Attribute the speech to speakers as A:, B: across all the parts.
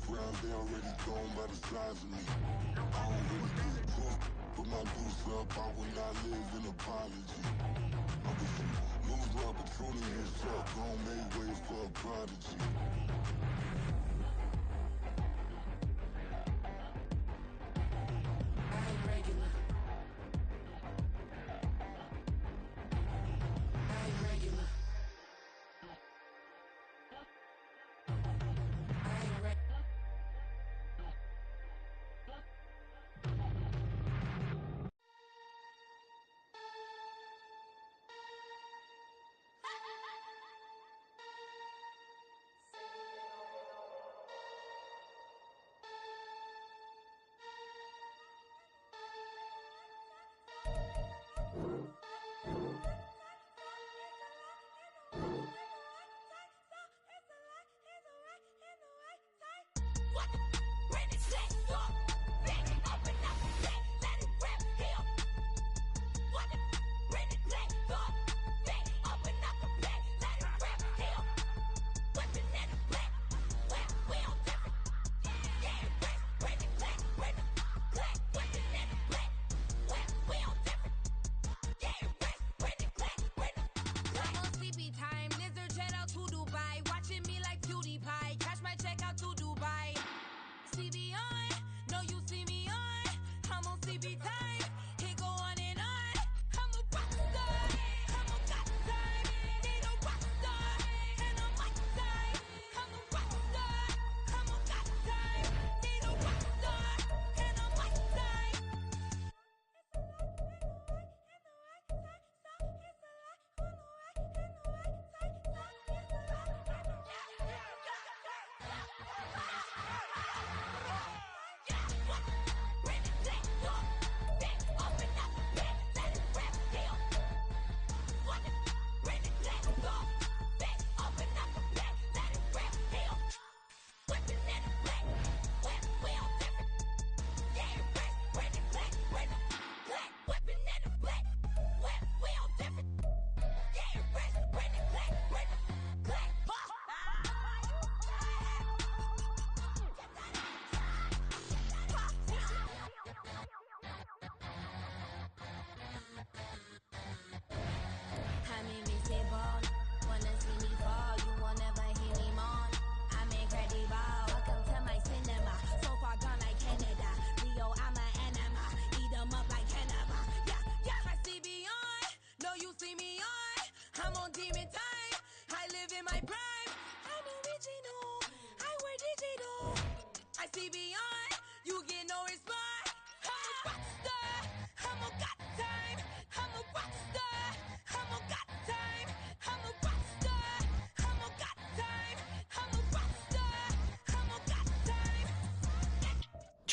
A: ground, they already gone by the size of me. I don't really get drunk, put my deuce up, I will not live in apology. I wish you lose love, but truly hits up, gon' make way for a prodigy.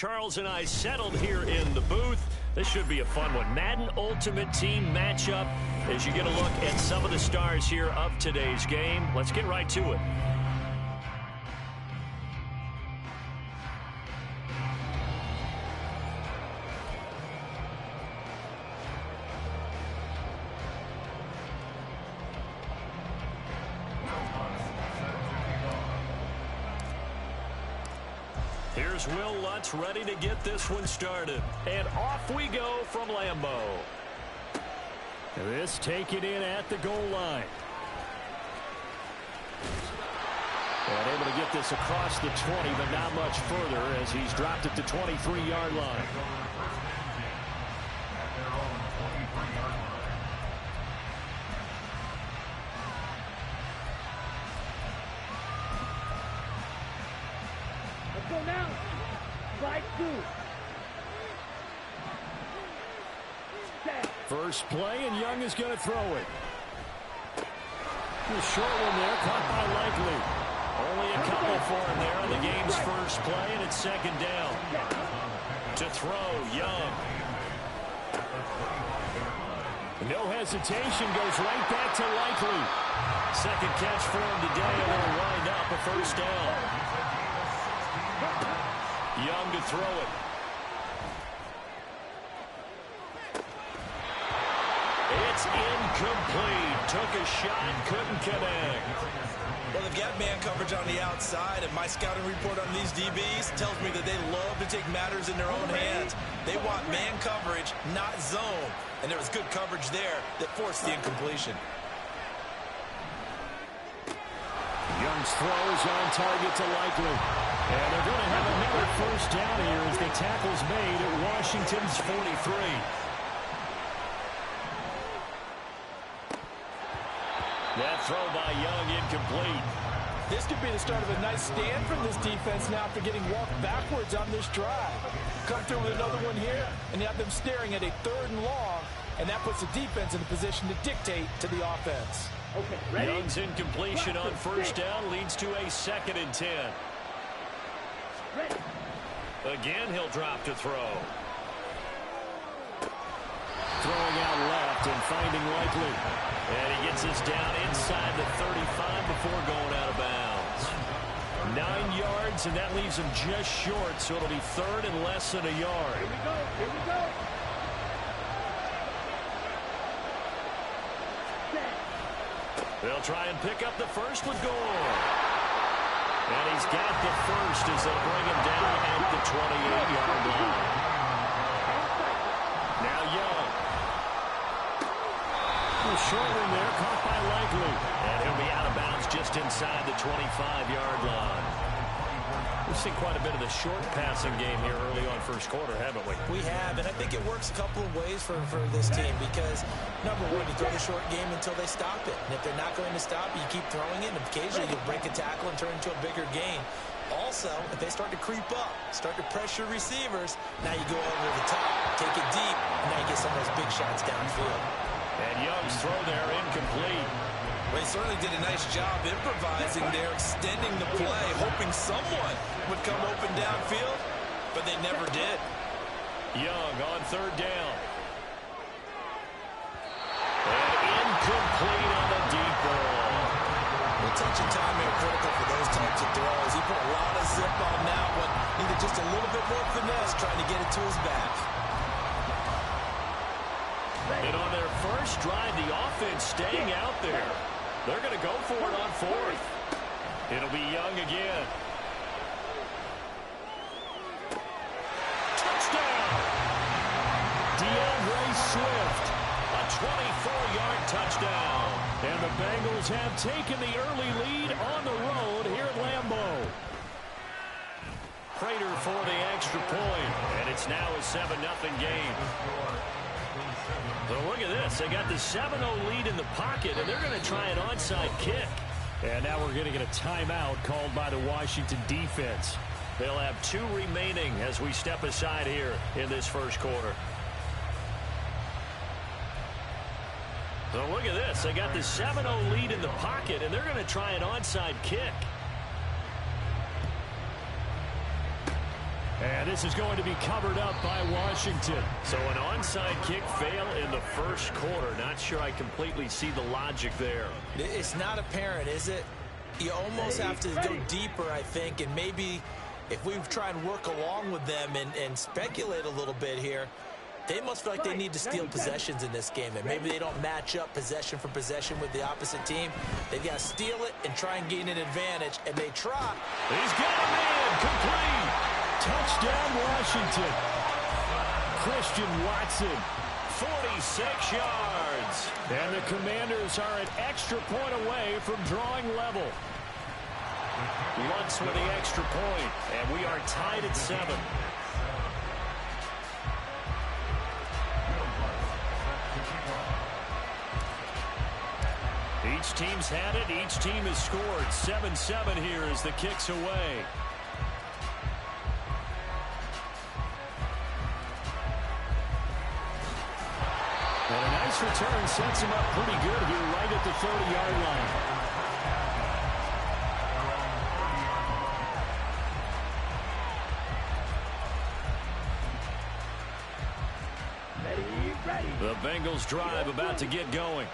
B: Charles and I settled here in the booth. This should be a fun one. Madden Ultimate Team matchup as you get a look at some of the stars here of today's game. Let's get right to it. Here's Will Lutz ready to get this one started. And off we go from Lambeau. This taken in at the goal line. And able to get this across the 20, but not much further as he's dropped it to 23-yard line.
C: Let's go now. Slide 2.
B: First play, and Young is going to throw it. The short one there, caught by Likely. Only a couple for him there on the game's first play, and it's second down. To throw, Young. No hesitation, goes right back to Likely. Second catch for him today, and it'll wind up a first down. Young to throw it. It's incomplete. Took a shot, couldn't connect.
D: Well, they've got man coverage on the outside, and my scouting report on these DBs tells me that they love to take matters in their own hands. They want man coverage, not zone. And there was good coverage there that forced the incompletion.
B: Young's throws on target to Likely. And they're going to have another first down here as the tackle's made at Washington's 43. That throw by Young incomplete.
E: This could be the start of a nice stand from this defense now after getting walked backwards on this drive. Come through with another one here, and you have them staring at a 3rd and long, and that puts the defense in a position to dictate to the offense.
C: Okay, ready?
B: Young's incompletion on first down leads to a 2nd and 10.
C: Ready.
B: Again, he'll drop to throw. Throwing out left and finding Likely. And he gets us down inside the 35 before going out of bounds. 9 yards, and that leaves him just short, so it'll be 3rd and less than a yard.
C: Here we go. Here we go.
B: They'll try and pick up the first with Gore. And he's got the first as they'll bring him down at the 28-yard line. Now Young. Short one there, caught by Likely. And he'll be out of bounds just inside the 25-yard line. We've seen quite a bit of the short passing game here early on first quarter, haven't we?
D: We have, and I think it works a couple of ways for this team because, number one, you throw the short game until they stop it. And if they're not going to stop it, you keep throwing it, and occasionally you'll break a tackle and turn into a bigger gain. Also, if they start to creep up, start to pressure receivers, now you go over the top, take it deep, and now you get some of those big shots downfield.
B: And Young's throw there incomplete.
D: Well, he certainly did a nice job improvising there, extending the play, hoping someone would come open downfield, but they never did.
B: Young on 3rd down. And incomplete on the deep ball.
D: Well, touch and time are critical for those types of throws. He put a lot of zip on that one. Needed just a little bit more finesse trying to get it to his back.
B: And on their first drive, the offense staying out there. They're going to go for it on 4th. It'll be Young again. Touchdown! DeAndre Swift. A 24-yard touchdown. And the Bengals have taken the early lead on the road here at Lambeau. Prater for the extra point. And it's now a 7-0 game. So look at this. They got the 7-0 lead in the pocket, and they're going to try an onside kick. And now we're going to get a timeout called by the Washington defense. They'll have 2 remaining as we step aside here in this first quarter. So look at this. They got the 7-0 lead in the pocket, and they're going to try an onside kick. And this is going to be covered up by Washington. So an onside kick fail in the first quarter. Not sure I completely see the logic there.
D: It's not apparent, is it? You almost have to go deeper, I think, and maybe if we try and work along with them and speculate a little bit here, they must feel like they need to steal possessions in this game, and maybe they don't match up possession for possession with the opposite team. They've got to steal it and try and gain an advantage, and they try.
B: He's got a man, complete. Touchdown, Washington. Christian Watson, 46 yards. And the Commanders are an extra point away from drawing level. Lutz with the extra point, and we are tied at 7. Each team's had it. Each team has scored. 7-7 here as the kick's away. And a nice return sets him up pretty good here right at the 30-yard line. The Bengals drive about to get going.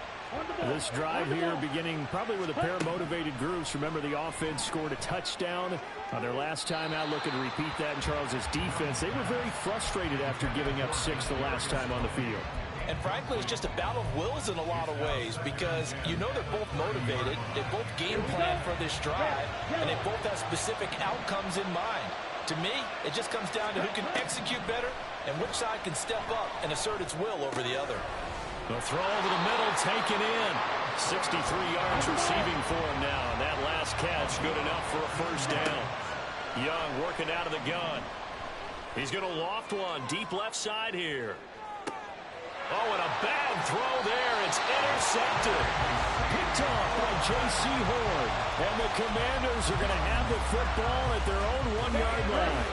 B: This drive here beginning probably with a pair of motivated groups. Remember, the offense scored a touchdown on their last time out. Looking to repeat that in Charles's defense. They were very frustrated after giving up 6 the last time on the field.
D: And frankly, it's just a battle of wills in a lot of ways because you know they're both motivated, they both game plan for this drive, and they both have specific outcomes in mind. To me, it just comes down to who can execute better and which side can step up and assert its will over the other.
B: The throw to the middle, taken in. 63 yards receiving for him now. And that last catch, good enough for a first down. Young working out of the gun. He's going to loft one deep left side here. Oh, and a bad throw there. It's intercepted.
F: Picked off by J.C. Horn. And the Commanders are going to have the football at their own 1-yard line.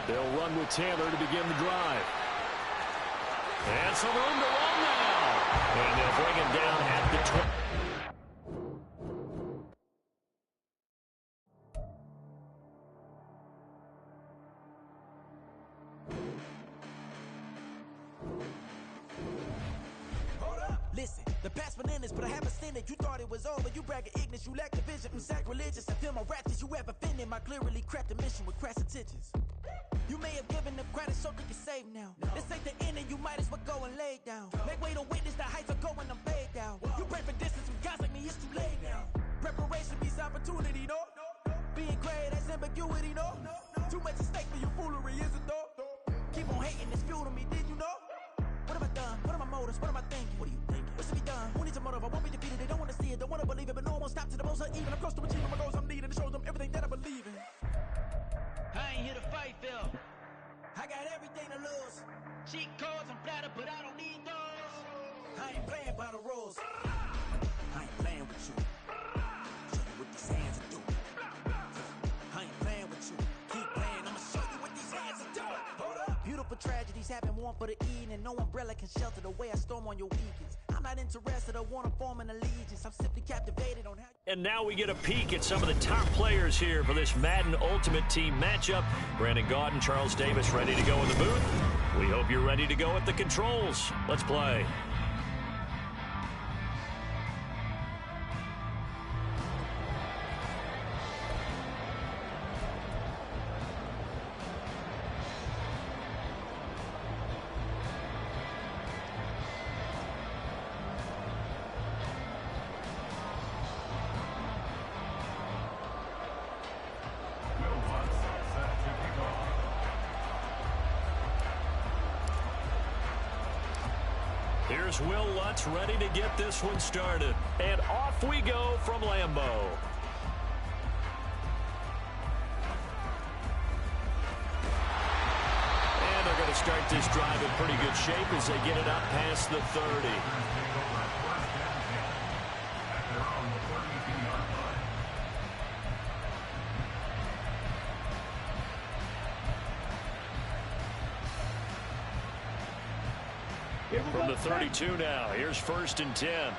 B: They'll run with Taylor to begin the drive. And some room to run now. And they'll bring him down at the 20.
G: Listen, the past bananas, but I haven't seen it. You thought it was over. You bragging ignorance. You lack the vision. I'm sacrilegious. I feel my raptors. You ever offended my clearly crafted mission with crass intentions. You may have given them credit so they can save now. This ain't the end and you might as well go and lay down. Make way to witness the heights are going, I'm paid down. You pray for distance from guys like me, it's too late now. Preparation means opportunity, no? Being great, that's ambiguity, no? Too much at stake for your foolery, is it though? Keep on hating, it's fuel to me, did you know? What have I done? What are my motives? What am I thinking? What are you thinking? What's to be done? Who needs a motive? I won't be defeated. They don't want to see it, don't want to believe it, but no one will stop to the most uneven. I'm close to achieving my goals I'm needing to show them everything that I believe in.
H: I ain't here to fight, Phil.
G: I got everything to lose.
H: Cheat codes and flatter, but I don't need those.
G: I ain't playing by the rules. I ain't playing with you. Show you what these hands are doing. I ain't playing with you. Keep playing, I'ma show you what these hands are doing. Hold up. Beautiful tragedies happen, one for the evening. No umbrella can shelter the way I storm on your weekends. I'm not interested, I wanna form an allegiance. I'm simply captivated on how.
B: And now we get a peek at some of the top players here for this Madden Ultimate Team matchup. Brandon Gaudin, Charles Davis ready to go in the booth. We hope you're ready to go at the controls. Let's play. Here's Will Lutz ready to get this one started. And off we go from Lambeau. And they're going to start this drive in pretty good shape as they get it up past the 30. From the 32 now, here's 1st and 10.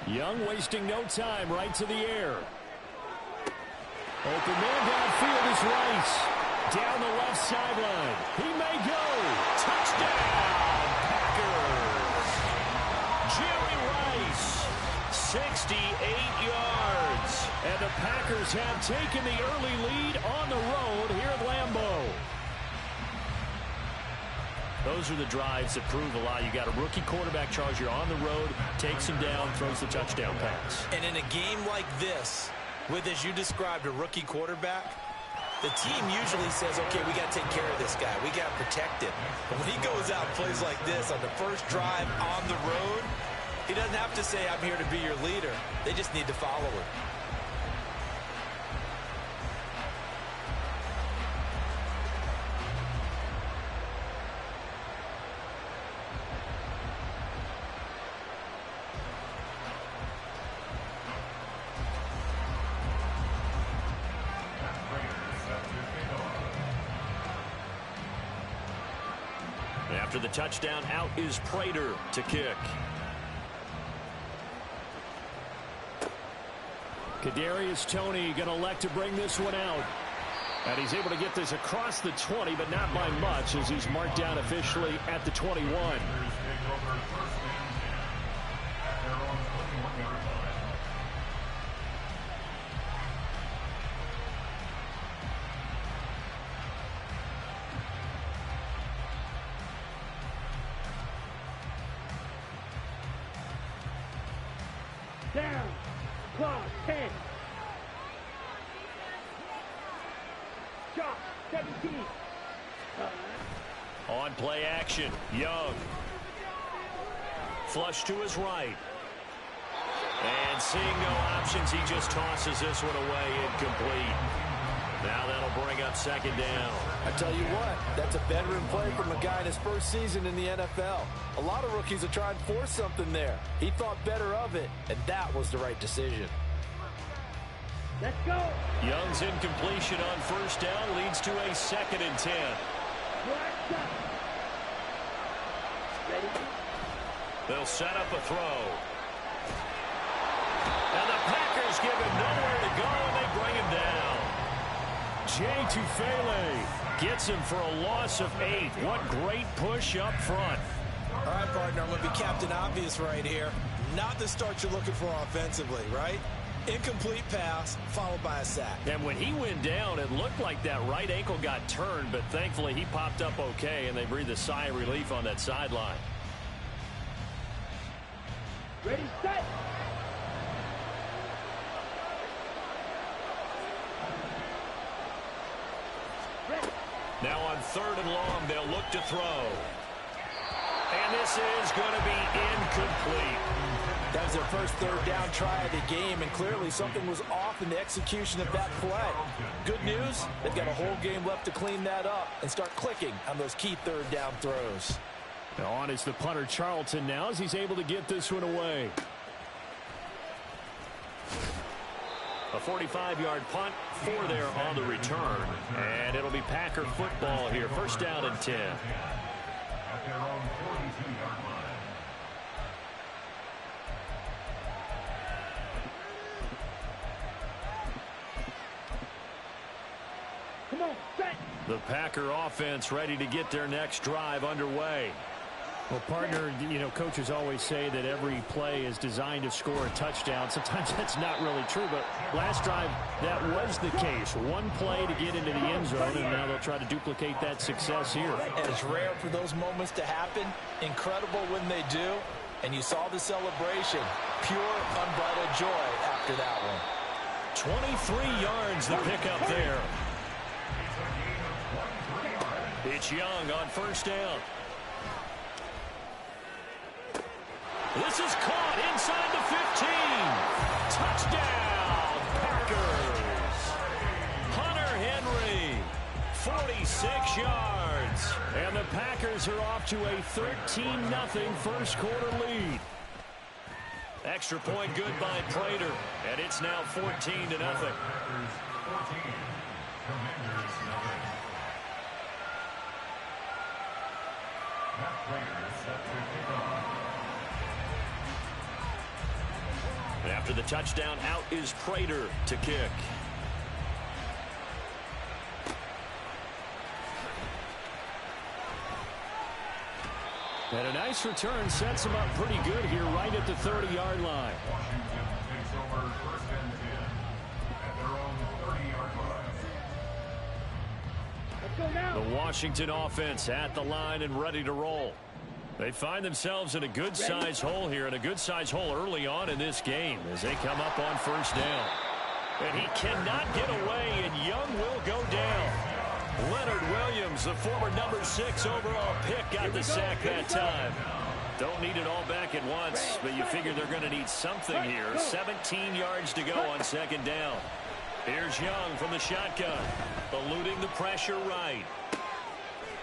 F: Young wasting no time, right to the air. Open man downfield is Rice. Down the left sideline. He may go.
B: Touchdown, Packers. Jerry Rice, 68 yards.
F: And the Packers have taken the early lead on the road here at Lambeau.
B: Those are the drives that prove a lot. You got a rookie quarterback, Charles. You're on the road, takes him down, throws the touchdown pass.
D: And in a game like this, with, as you described, a rookie quarterback, the team usually says, okay, we got to take care of this guy. We got to protect him. But when he goes out and plays like this on the first drive on the road, he doesn't have to say, I'm here to be your leader. They just need to follow him.
B: After the touchdown, out is Prater to kick.
F: Kadarius Toney going to elect to bring this one out. And he's able to get this across the 20, but not by much, as he's marked down officially at the 21.
C: Down. Clock 10. Shot 17.
B: On play action, Young. Flush to his right. And seeing no options, he just tosses this one away, incomplete. Now that'll bring up second down.
E: I tell you what, that's a veteran play from a guy in his first season in the NFL. A lot of rookies are trying to force something there. He thought better of it, and that was the right decision.
C: Let's go.
B: Young's incompletion on first down leads to a 2nd and 10.
C: Ready?
B: They'll set up a throw. And the Packers give him nowhere to go, and they bring him down.
F: Jay Tufele
B: Gets him for a loss of 8. What great push up front.
D: All right, partner, I'm going to be Captain Obvious right here. Not the start you're looking for offensively, right? Incomplete pass, followed by a sack.
B: And when he went down, it looked like that right ankle got turned, but thankfully he popped up okay, and they breathed a sigh of relief on that sideline.
C: Ready, set. Ready.
B: Now on 3rd and long, they'll look to throw. And this is going to be incomplete.
E: That was their first 3rd down try of the game, and clearly something was off in the execution of that play. Good news, they've got a whole game left to clean that up and start clicking on those key 3rd down throws.
F: Now on is the punter Charlton now as he's able to get this one away.
B: A 45-yard punt, 4 there on the return. And it'll be Packer football here. 1st down and 10.
A: At their own 42-yard line.
C: Come on, set.
B: The Packer offense ready to get their next drive underway.
F: Well, partner, you know, coaches always say that every play is designed to score a touchdown. Sometimes that's not really true, but last drive, that was the case. One play to get into the end zone, and now they'll try to duplicate that success here.
D: And it's rare for those moments to happen. Incredible when they do. And you saw the celebration. Pure, unbridled joy after that one.
B: 23 yards the pickup there. It's Young on 1st down. This is caught inside the 15. Touchdown, Packers. Hunter Henry, 46 yards.
F: And the Packers are off to a 13-0 first quarter lead.
B: Extra point good by Prater, and it's now 14-0. After the touchdown, out is Prater to kick.
F: And a nice return sets him up pretty good here right at the 30-yard line.
A: Washington takes over 1st and 10 at their own 30-yard line.
C: Let's go now.
B: The Washington offense at the line and ready to roll. They find themselves in a good-sized hole here, and a good-sized hole early on in this game as they come up on 1st down. And he cannot get away, and Young will go down. Leonard Williams, the former number 6 overall pick, got the sack that time. Don't need it all back at once, but you figure they're going to need something here. 17 yards to go on 2nd down. Here's Young from the shotgun, eluding the pressure right.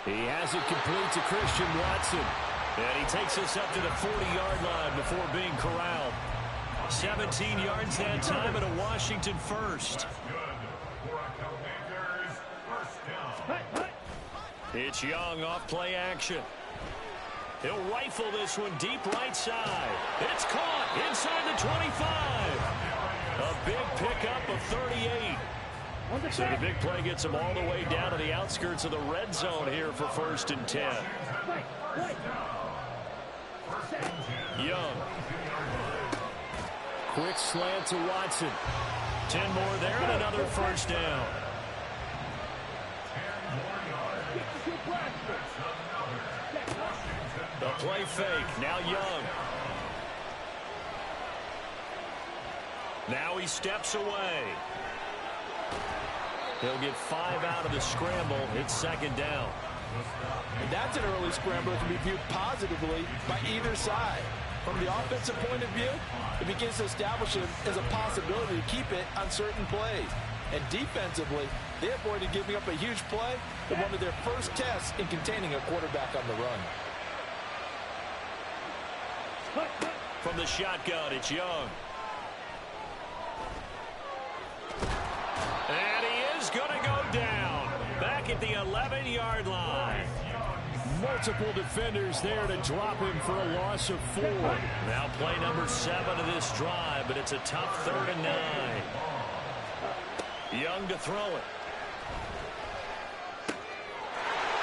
F: He has it complete to Christian Watson.
B: And he takes us up to the 40-yard line before being corralled. 17 yards that time and a Washington first. It's Young off play action. He'll rifle this one deep right side. It's caught inside the 25. A big pickup of 38. So the big play gets him all the way down to the outskirts of the red zone here for 1st and 10. Young.
F: Quick slant to Watson.
B: 10 more there and another 1st down. The play fake. Now Young. Now he steps away. He'll get 5 out of the scramble. It's second down.
E: And that's an early scramble that can be viewed positively by either side. From the offensive point of view, it begins to establish it as a possibility to keep it on certain plays. And defensively, they avoided giving up a huge play in one of their first tests in containing a quarterback on the run.
B: From the shotgun, it's Young. And he is going to go down. Back at the 11-yard line.
F: Multiple defenders there to drop him for a loss of 4.
B: Now play number 7 of this drive, but it's a tough 3rd and 9. Young to throw it.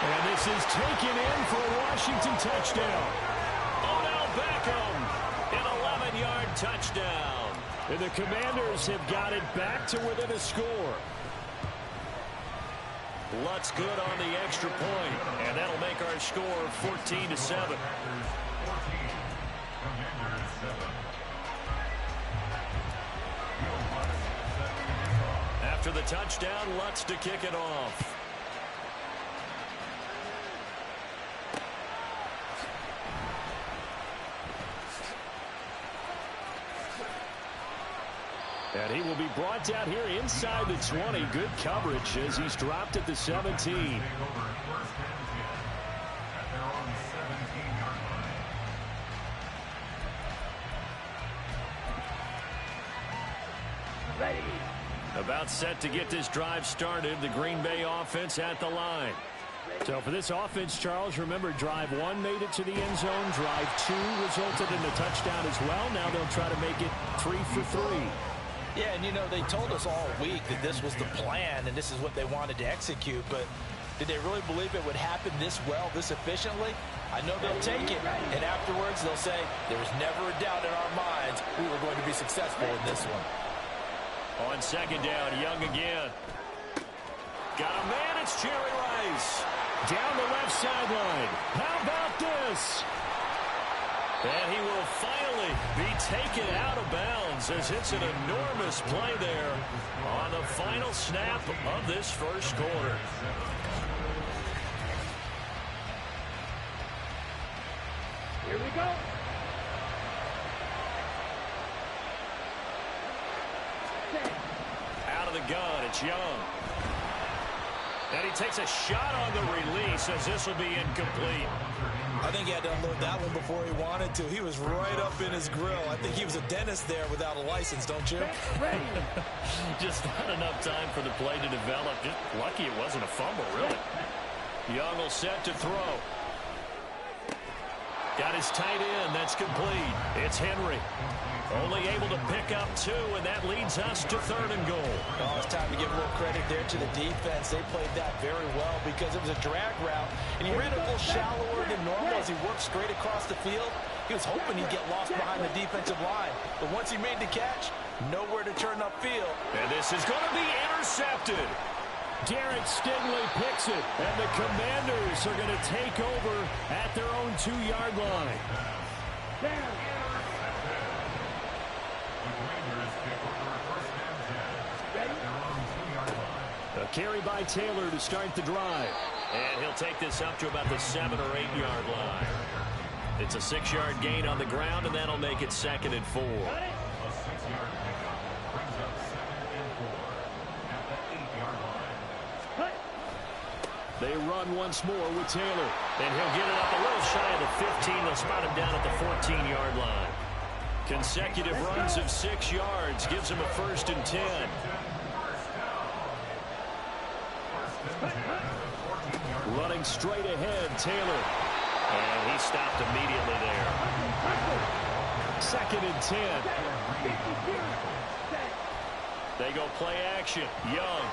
F: And this is taken in for a Washington touchdown.
B: Odell Beckham, an 11-yard touchdown.
F: And the Commanders have got it back to within a score.
B: Lutz good on the extra point, and that'll make our score 14-7. After the touchdown, Lutz to kick it off.
F: And he will be brought down here inside the 20. Good coverage as he's dropped at the 17.
C: Ready.
B: About set to get this drive started. The Green Bay offense at the line.
F: So for this offense, Charles, remember drive 1 made it to the end zone. Drive 2 resulted in a touchdown as well. Now they'll try to make it 3 for 3.
D: Yeah, and you know, they told us all week that this was the plan and this is what they wanted to execute, but did they really believe it would happen this well, this efficiently? I know they'll take it, and afterwards they'll say, there was never a doubt in our minds we were going to be successful in this one.
B: On second down, Young again. Got a man, it's Jerry Rice.
F: Down the left sideline. How about this?
B: And he will finally be taken out of bounds as it's an enormous play there on the final snap of this first quarter.
C: Here we go.
B: Out of the gun, it's Young. And he takes a shot on the release as this will be incomplete.
D: I think he had to unload that one before he wanted to. He was right up in his grill. I think he was a dentist there without a license, don't you?
C: Ready.
B: Just not enough time for the play to develop. Just lucky it wasn't a fumble, really. Young will set to throw. Got his tight end. That's complete. It's Henry. Only able to pick up 2, and that leads us to 3rd and goal.
D: Oh, it's time to give a little credit there to the defense. They played that very well because it was a drag route, and he ran a little shallower than normal as he worked straight across the field. He was hoping he'd get lost behind the defensive line, but once he made the catch, nowhere to turn upfield.
B: And this is going to be intercepted.
F: Derek Stingley picks it, and the Commanders are going to take over at their own 2-yard line.
C: Down.
F: A carry by Taylor to start the drive.
B: And he'll take this up to about the 7 or 8 yard line. It's a 6-yard gain on the ground, and that'll make it 2nd and 4.
F: They run once more with Taylor.
B: And he'll get it up a little shy of the 15. They'll spot him down at the 14-yard line. Consecutive runs of 6 yards gives him a 1st and 10.
F: Running straight ahead, Taylor.
B: And he stopped immediately there.
F: 2nd and 10.
B: They go play action. Young.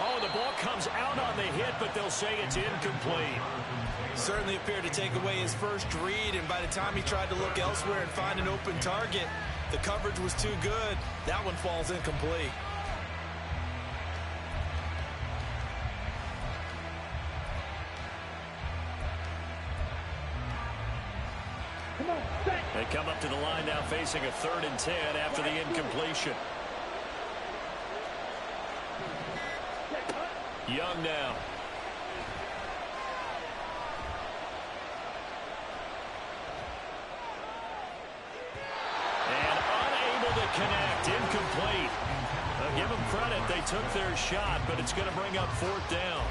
B: Oh, the ball comes out on the hit, but they'll say it's incomplete.
D: Certainly appeared to take away his first read, and by the time he tried to look elsewhere and find an open target, the coverage was too good. That one falls incomplete.
B: They come up to the line now facing a 3rd and 10 after the incompletion. Young now. And unable to connect. Incomplete. Give them credit. They took their shot, but it's going to bring up 4th down.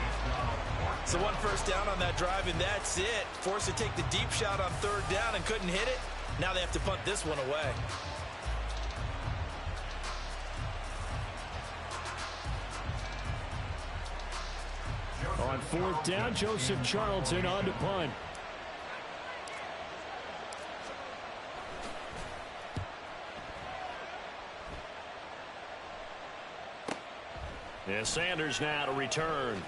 D: So 1 first down on that drive, and that's it. Forced to take the deep shot on 3rd down and couldn't hit it. Now they have to punt this one away.
F: On 4th down, Joseph Charlton on to punt.
B: Yeah, Sanders now to return.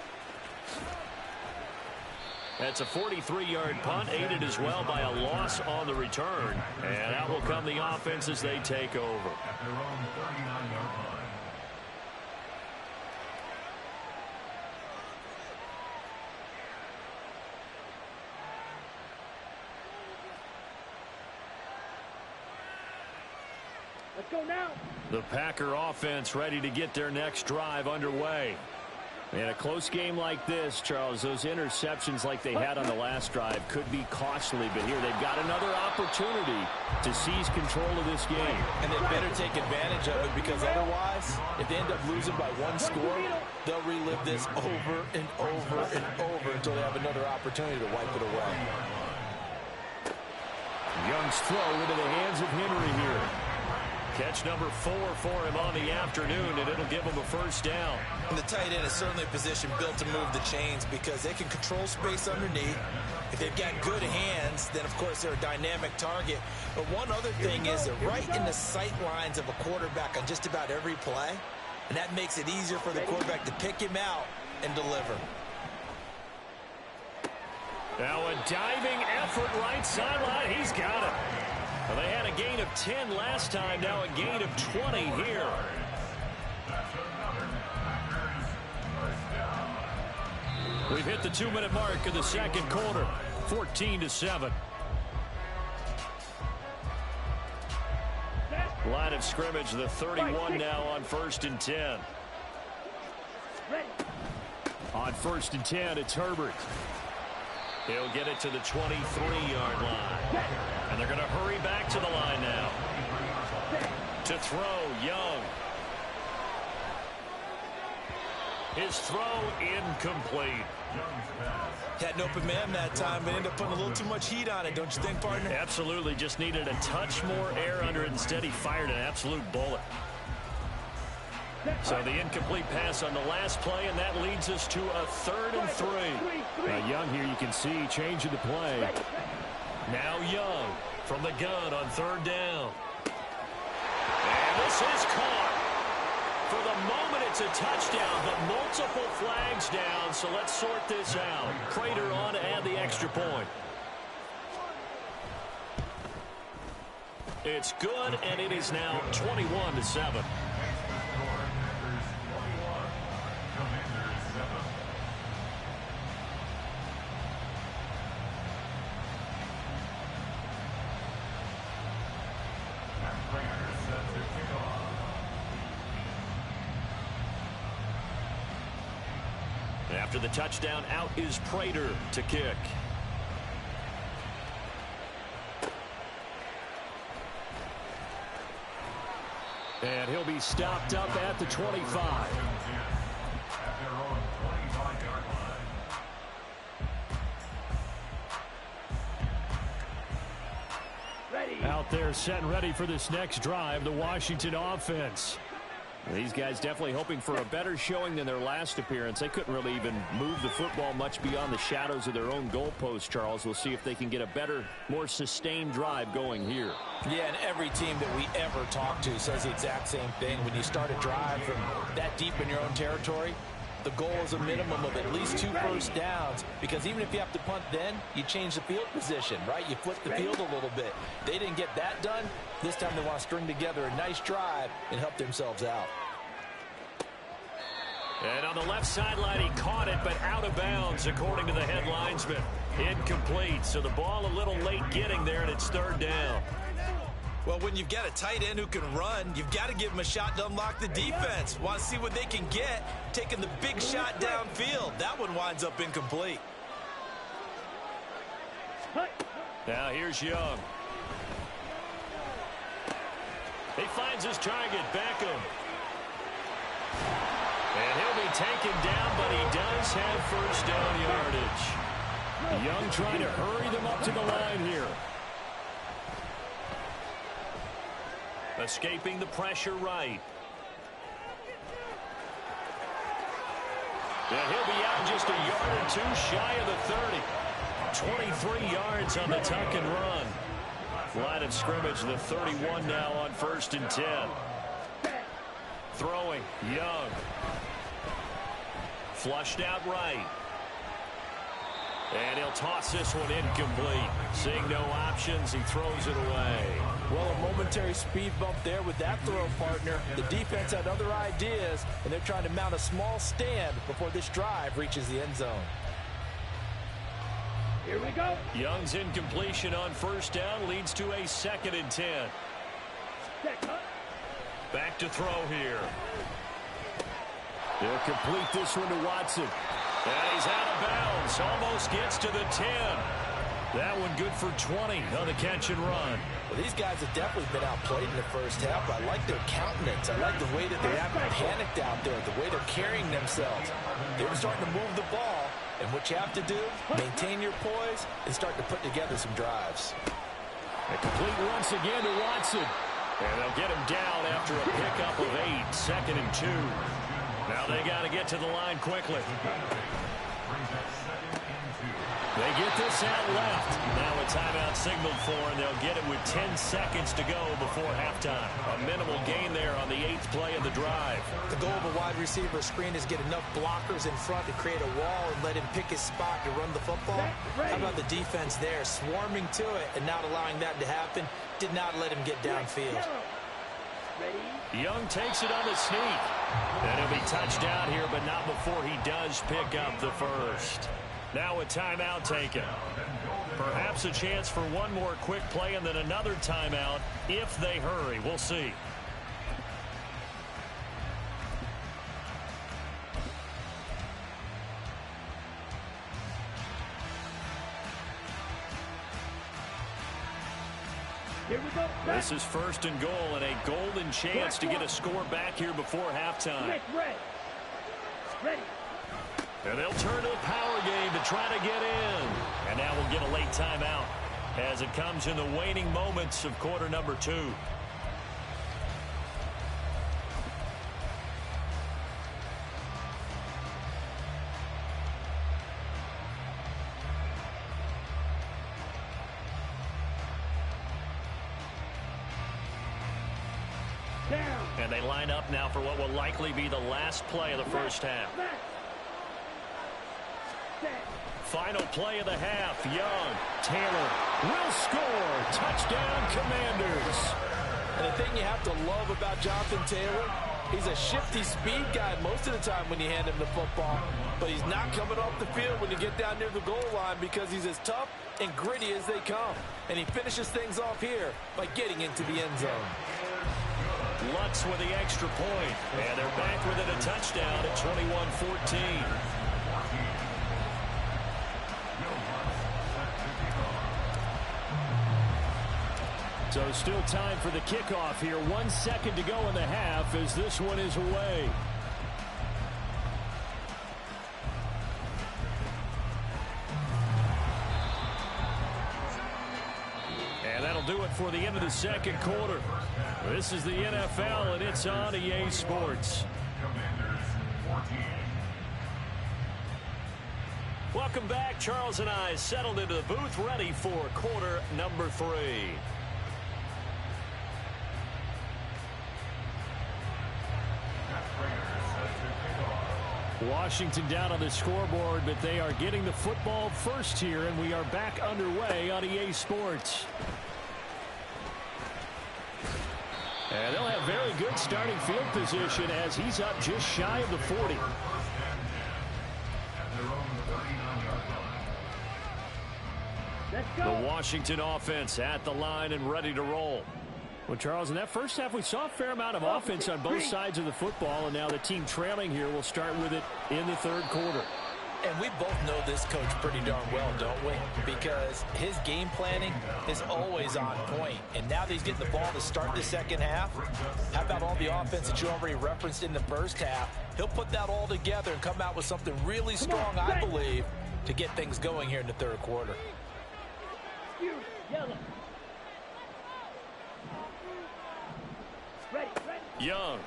B: That's a 43-yard punt, aided as well by a loss on the return. And out will come the offense as they take over.
C: Let's go now.
B: The Packer offense ready to get their next drive underway.
F: In a close game like this, Charles, those interceptions like they had on the last drive could be costly, but here they've got another opportunity to seize control of this game.
D: And they better take advantage of it, because otherwise, if they end up losing by 1 score, they'll relive this over and over and over until they have another opportunity to wipe it away.
F: Young's throw into the hands of Henry here.
B: Catch number 4 for him on the afternoon, and it'll give him a 1st down.
D: And the tight end is certainly a position built to move the chains, because they can control space underneath. If they've got good hands, then, of course, they're a dynamic target. But one other thing is they're right in the sight lines of a quarterback on just about every play, and that makes it easier for the quarterback to pick him out and deliver.
B: Now a diving effort right sideline. He's got it. Well, they had a gain of 10 last time, now a gain of 20 here. We've hit the 2-minute mark in the 2nd quarter, 14-7. Line of scrimmage, the 31 now on 1st and 10.
F: On 1st and 10, it's Herbert.
B: He'll get it to the 23-yard line. And they're going to hurry back to the line now. To throw, Young. His throw incomplete.
D: Had an open man that time, but ended up putting a little too much heat on it, don't you think, partner?
B: Absolutely, just needed a touch more air under it. Instead, he fired an absolute bullet. So the incomplete pass on the last play, and that leads us to a 3rd and 3.
F: Young here, you can see changing the play.
B: Now Young from the gun on 3rd down. And this is caught. For the moment, it's a touchdown, but multiple flags down, so let's sort this out. Prater on to add the extra point. It's good, and it is now 21-7. After the touchdown, out is Prater to kick.
F: And he'll be stopped up at the 25. Out there set and ready for this next drive, the Washington offense. These guys definitely hoping for a better showing than their last appearance. They couldn't really even move the football much beyond the shadows of their own goalpost, Charles. We'll see if they can get a better, more sustained drive going here.
D: Yeah, and every team that we ever talk to says the exact same thing. When you start a drive from that deep in your own territory, the goal is a minimum of at least 2 first downs, because even if you have to punt then, you change the field position, right? You flip the field a little bit. They didn't get that done. This time they want to string together a nice drive and help themselves out.
B: And on the left sideline, he caught it, but out of bounds, according to the head linesman. Incomplete, so the ball a little late getting there, and it's third down.
D: Well, when you've got a tight end who can run, you've got to give him a shot to unlock the defense. Want to see what they can get, taking the big shot downfield. That one winds up incomplete.
B: Now here's Young. He finds his target, Beckham. And he'll be taken down, but he does have first down yardage.
F: Young trying to hurry them up to the line here.
B: Escaping the pressure right. Yeah, he'll be out just a yard or two shy of the 30. 23 yards on the tuck and run. Line of scrimmage, the 31 now on 1st and 10. Throwing, Young. Flushed out right. And he'll toss this one incomplete. Seeing no options, he throws it away.
E: Well, a momentary speed bump there with that throw, partner. The defense had other ideas, and they're trying to mount a small stand before this drive reaches the end zone.
C: Here we go.
B: Young's incompletion on 1st down leads to a 2nd and 10. Back to throw here.
F: They'll complete this one to Watson.
B: And he's out of bounds. Almost gets to the 10. That one good for 20 on the catch and run.
E: Well, these guys have definitely been outplayed in the first half. I like their countenance. I like the way that they haven't panicked out there, the way they're carrying themselves. They were starting to move the ball. And what you have to do, maintain your poise and start to put together some drives.
F: A complete once again to Watson.
B: And they'll get him down after a pickup of 8. 2nd and 2. Now they got to get to the line quickly. They get this out left. Now a timeout signaled for, and they'll get it with 10 seconds to go before halftime. A minimal gain there on the 8th play of the drive.
D: The goal of a wide receiver screen is get enough blockers in front to create a wall and let him pick his spot to run the football. How about the defense there, swarming to it and not allowing that to happen? Did not let him get downfield.
B: Young takes it on the sneak. And he'll be touched down here, but not before he does pick up the first. Now a timeout taken. Perhaps a chance for one more quick play and then another timeout if they hurry. We'll see.
C: Here we go.
B: This is 1st and goal and a golden chance to get a score back here before halftime.
C: Ready.
B: And they'll turn to the power game to try to get in. And now we'll get a late timeout as it comes in the waning moments of quarter number 2. And they line up now for what will likely be the last play of the first half. Final play of the half. Young.
F: Taylor will score. Touchdown, Commanders.
E: And the thing you have to love about Jonathan Taylor, he's a shifty speed guy most of the time when you hand him the football. But he's not coming off the field when you get down near the goal line because he's as tough and gritty as they come. And he finishes things off here by getting into the end zone.
B: Lutz with the extra point. And they're back within a touchdown at 21-14.
F: So still time for the kickoff here. 1 second to go in the half as this one is away.
B: And that'll do it for the end of the second quarter. This is the NFL, and it's on EA Sports. Welcome back. Charles and I settled into the booth, ready for quarter number 3.
F: Washington down on the scoreboard, but they are getting the football first here, and we are back underway on EA Sports. And they'll have very good starting field position as he's up just shy of the 40.
B: The Washington offense at the line and ready to roll.
F: Well, Charles, in that first half, we saw a fair amount of offense on both sides of the football, and now the team trailing here will start with it in the third quarter.
D: And we both know this coach pretty darn well, don't we? Because his game planning is always on point. And now that he's getting the ball to start the second half, how about all the offense that you already referenced in the first half? He'll put that all together and come out with something really strong, I believe, to get things going here in the third quarter.
C: Yellow. Ready.
B: Young.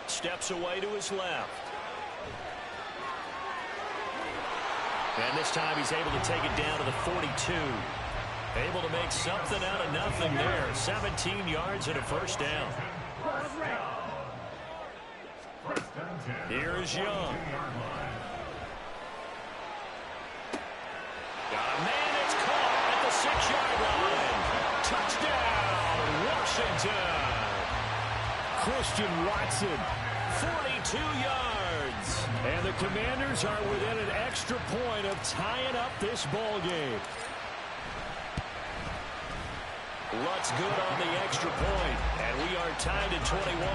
B: Steps away to his left. And this time he's able to take it down to the 42. Able to make something out of nothing there. 17 yards and a first down. Here is Young. Got a man, it's caught at the 6-yard line. Touchdown, Washington.
F: Christian Watson.
B: 42 yards.
F: And the Commanders are within an extra point of tying up this ball game.
B: Lutz good on the extra point, and we are tied at 21.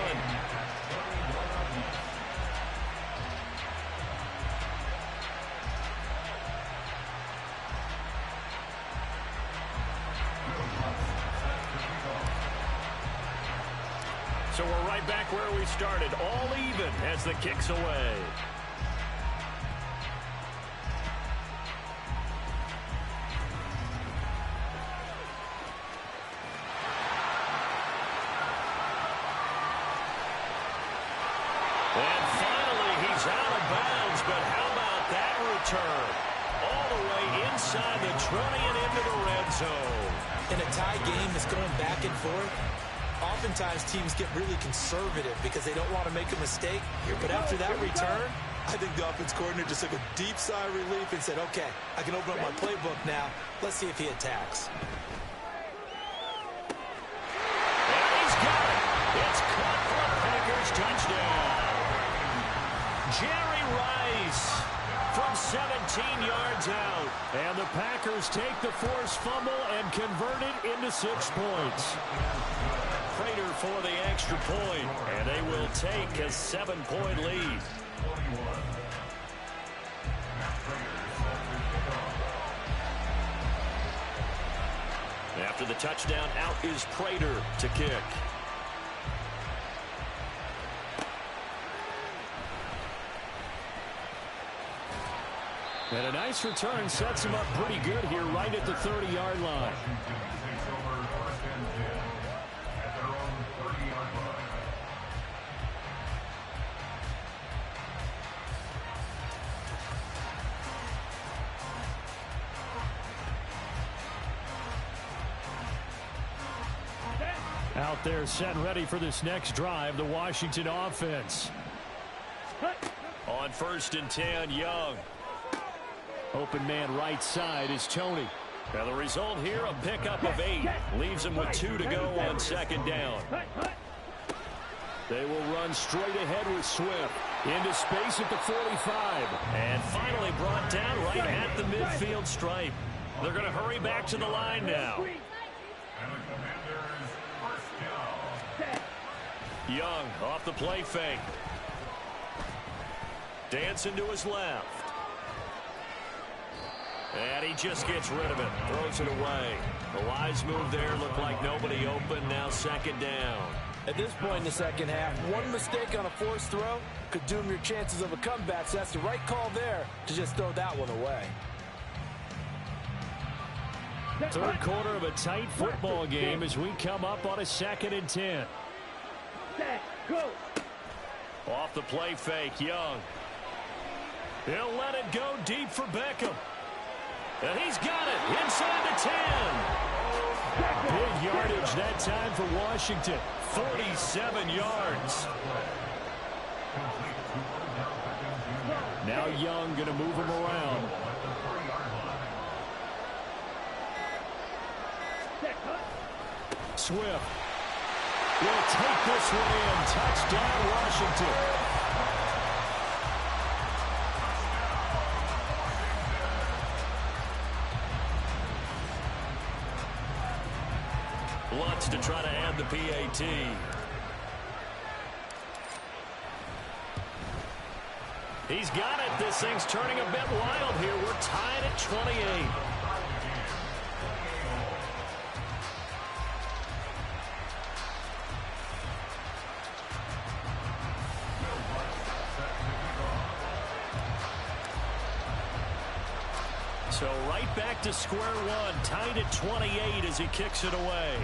B: So we're right back where we started, all even as the kick's away. And finally, he's out of bounds, but how about that return? All the way inside the 20 and into the red zone.
D: In a tie game that's going back and forth, oftentimes teams get really conservative because they don't want to make a mistake. But after that return, I think the offense coordinator just took a deep sigh of relief and said, okay, I can open up my playbook now. Let's see if he attacks.
B: And he's got it. It's caught for a Packers touchdown. Jerry Rice from 17 yards out.
F: And the Packers take the forced fumble and convert it into 6 points.
B: Prater for the extra point, and they will take a 7-point lead. After the touchdown, out is Prater to kick.
F: And a nice return sets him up pretty good here right at the 30-yard line. Out there set and ready for this next drive, the Washington offense.
B: On 1st and 10, Young.
F: Open man right side is Tony.
B: Now the result here, a pickup of 8. Leaves them with 2 to go on 2nd down.
F: They will run straight ahead with Swift. Into space at the 45.
B: And finally brought down right at the midfield stripe. They're going to hurry back to the line now. Young off the play fake. Dancing to his left. And he just gets rid of it. Throws it away. The wise move there. Looked like nobody open. Now 2nd down.
E: At this point in the second half, one mistake on a forced throw could doom your chances of a comeback. So that's the right call there to just throw that one away.
F: Third quarter of a tight football game as we come up on a 2nd and 10.
C: Go.
B: Off the play fake, Young. He'll let it go deep for Beckham. And he's got it inside the 10.
F: Big yardage that time for Washington.
B: 47 yards.
F: Now Young going to move him around. Swift will take this one in. Touchdown, Washington.
B: 2 Lutz to try to add the PAT. He's got it. This thing's turning a bit wild here. We're tied at 28. So right back to square one, tied at 28 as he kicks it away.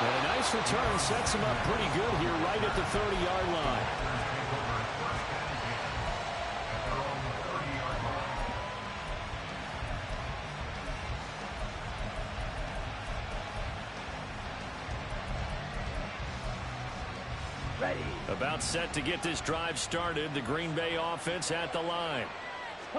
B: And a nice return sets him up pretty good here right at the 30-yard line. About set to get this drive started. The Green Bay offense at the line.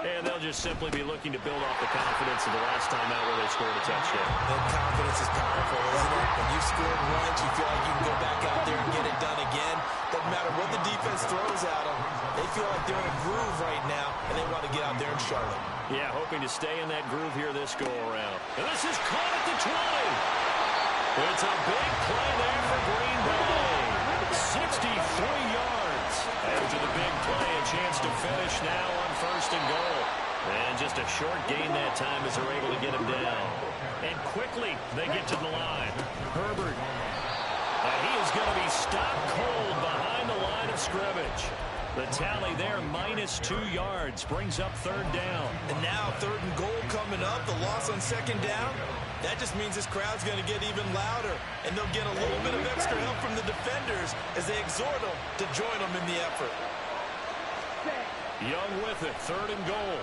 B: And they'll just simply be looking to build off the confidence of the last time out where they scored a touchdown.
D: And confidence is powerful, isn't it? When you've scored once, you feel like you can go back out there and get it done again. Doesn't matter what the defense throws at them. They feel like they're in a groove right now, and they want to get out there and show it.
B: Yeah, hoping to stay in that groove here this go-around. And this is caught at the 20. It's a big play there for Green Bay. 63 yards. After the big play, a chance to finish now on 1st and goal. And just a short gain that time as they're able to get him down. And quickly, they get to the line. Herbert. And he is going to be stopped cold behind the line of scrimmage. The tally there, -2 yards, brings up 3rd down.
D: And now 3rd and goal coming up, the loss on 2nd down. That just means this crowd's going to get even louder, and they'll get a little bit of extra help from the defenders as they exhort them to join them in the effort.
B: Young with it, 3rd and goal.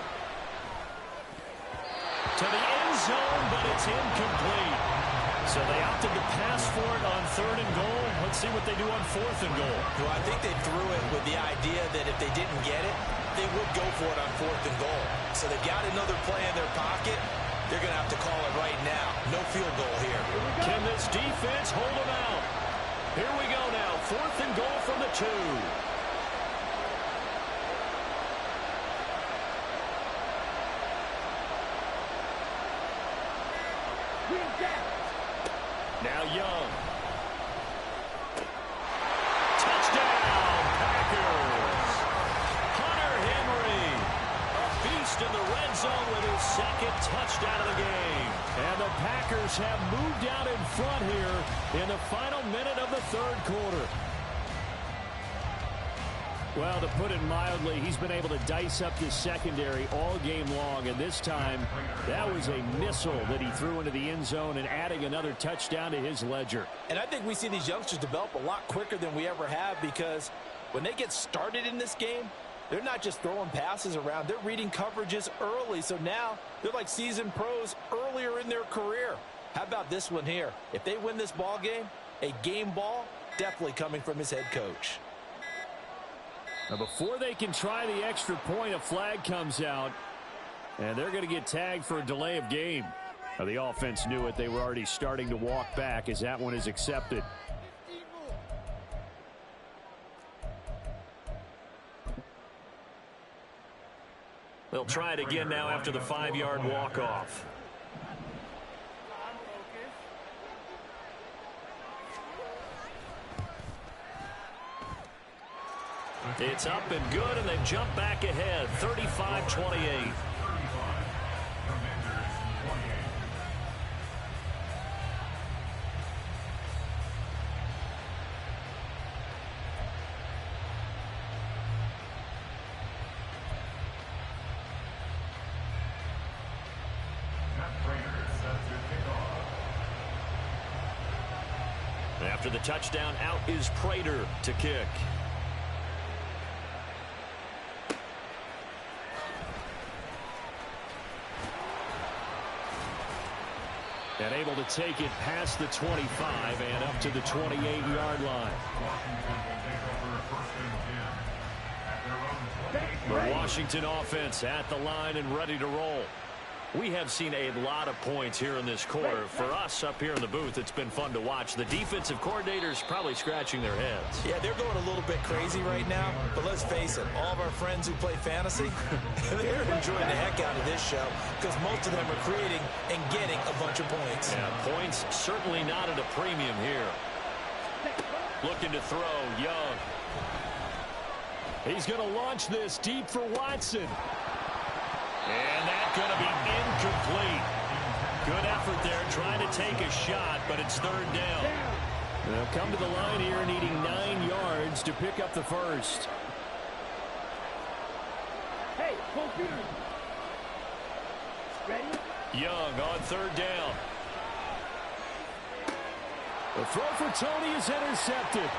B: To the end zone, but it's incomplete. So they opted to pass for it on 3rd and goal. Let's see what they do on 4th and goal.
D: Well, I think they threw it with the idea that if they didn't get it, they would go for it on 4th and goal. So they've got another play in their pocket. They're going to have to call it right now. No field goal here.
B: Can this defense hold them out? Here we go now. 4th and goal from the 2. Now Young. Touchdown, Packers. Hunter Henry. A beast in the red zone with his 2nd touchdown of the game. And the Packers have moved out in front here in the final minute of the 3rd quarter.
F: Well, to put it mildly, he's been able to dice up this secondary all game long, and this time that was a missile that he threw into the end zone and adding another touchdown to his ledger.
E: And I think we see these youngsters develop a lot quicker than we ever have, because when they get started in this game, they're not just throwing passes around. They're reading coverages early, so now they're like seasoned pros earlier in their career. How about this one here? If they win this ball game, a game ball definitely coming from his head coach.
F: Now, before they can try the extra point, a flag comes out, and they're going to get tagged for a delay of game. Now, the offense knew it. They were already starting to walk back as that one is accepted.
B: They'll try it again now after the 5-yard walk-off. It's up and good, and they jump back ahead, 35-28. After the touchdown, out is Prater to kick.
F: And able to take it past the 25 and up to the 28-yard line. The Washington offense at the line and ready to roll.
B: We have seen a lot of points here in this quarter. For us up here in the booth, it's been fun to watch. The defensive coordinators probably scratching their heads.
D: Yeah, they're going a little bit crazy right now, but let's face it, all of our friends who play fantasy, they're enjoying the heck out of this show because most of them are creating and getting a bunch of points.
B: Yeah, points certainly not at a premium here. Looking to throw, Young.
F: He's going to launch this deep for Watson.
B: And that's going to be incomplete. Good effort there trying to take a shot, but it's third down.
F: They'll come to the line here needing 9 yards to pick up the first.
C: Hey, computer. Ready?
B: Young on third down.
F: The throw for Tony is intercepted.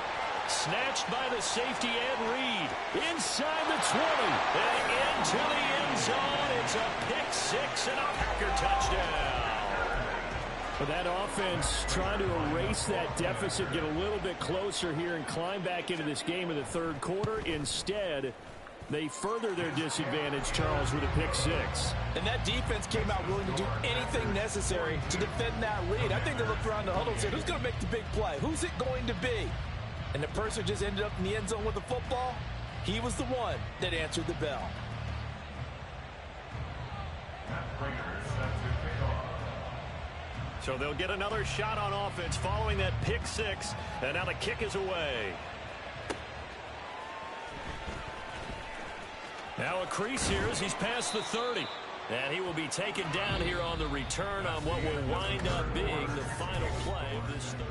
B: Snatched by the safety Ed Reed. Inside the 20. And into the end zone. It's a pick six and a Packer touchdown.
F: But that offense trying to erase that deficit, get a little bit closer here and climb back into this game in the third quarter. Instead, they further their disadvantage, Charles, with a pick six.
E: And that defense came out willing to do anything necessary to defend that lead. I think they looked around the huddle and said, who's going to make the big play? Who's it going to be? And the person just ended up in the end zone with the football. He was the one that answered the bell.
B: So they'll get another shot on offense following that pick six. And now the kick is away. Now a crease here as he's past the 30. And he will be taken down here on the return on what will wind up being the final play of this third.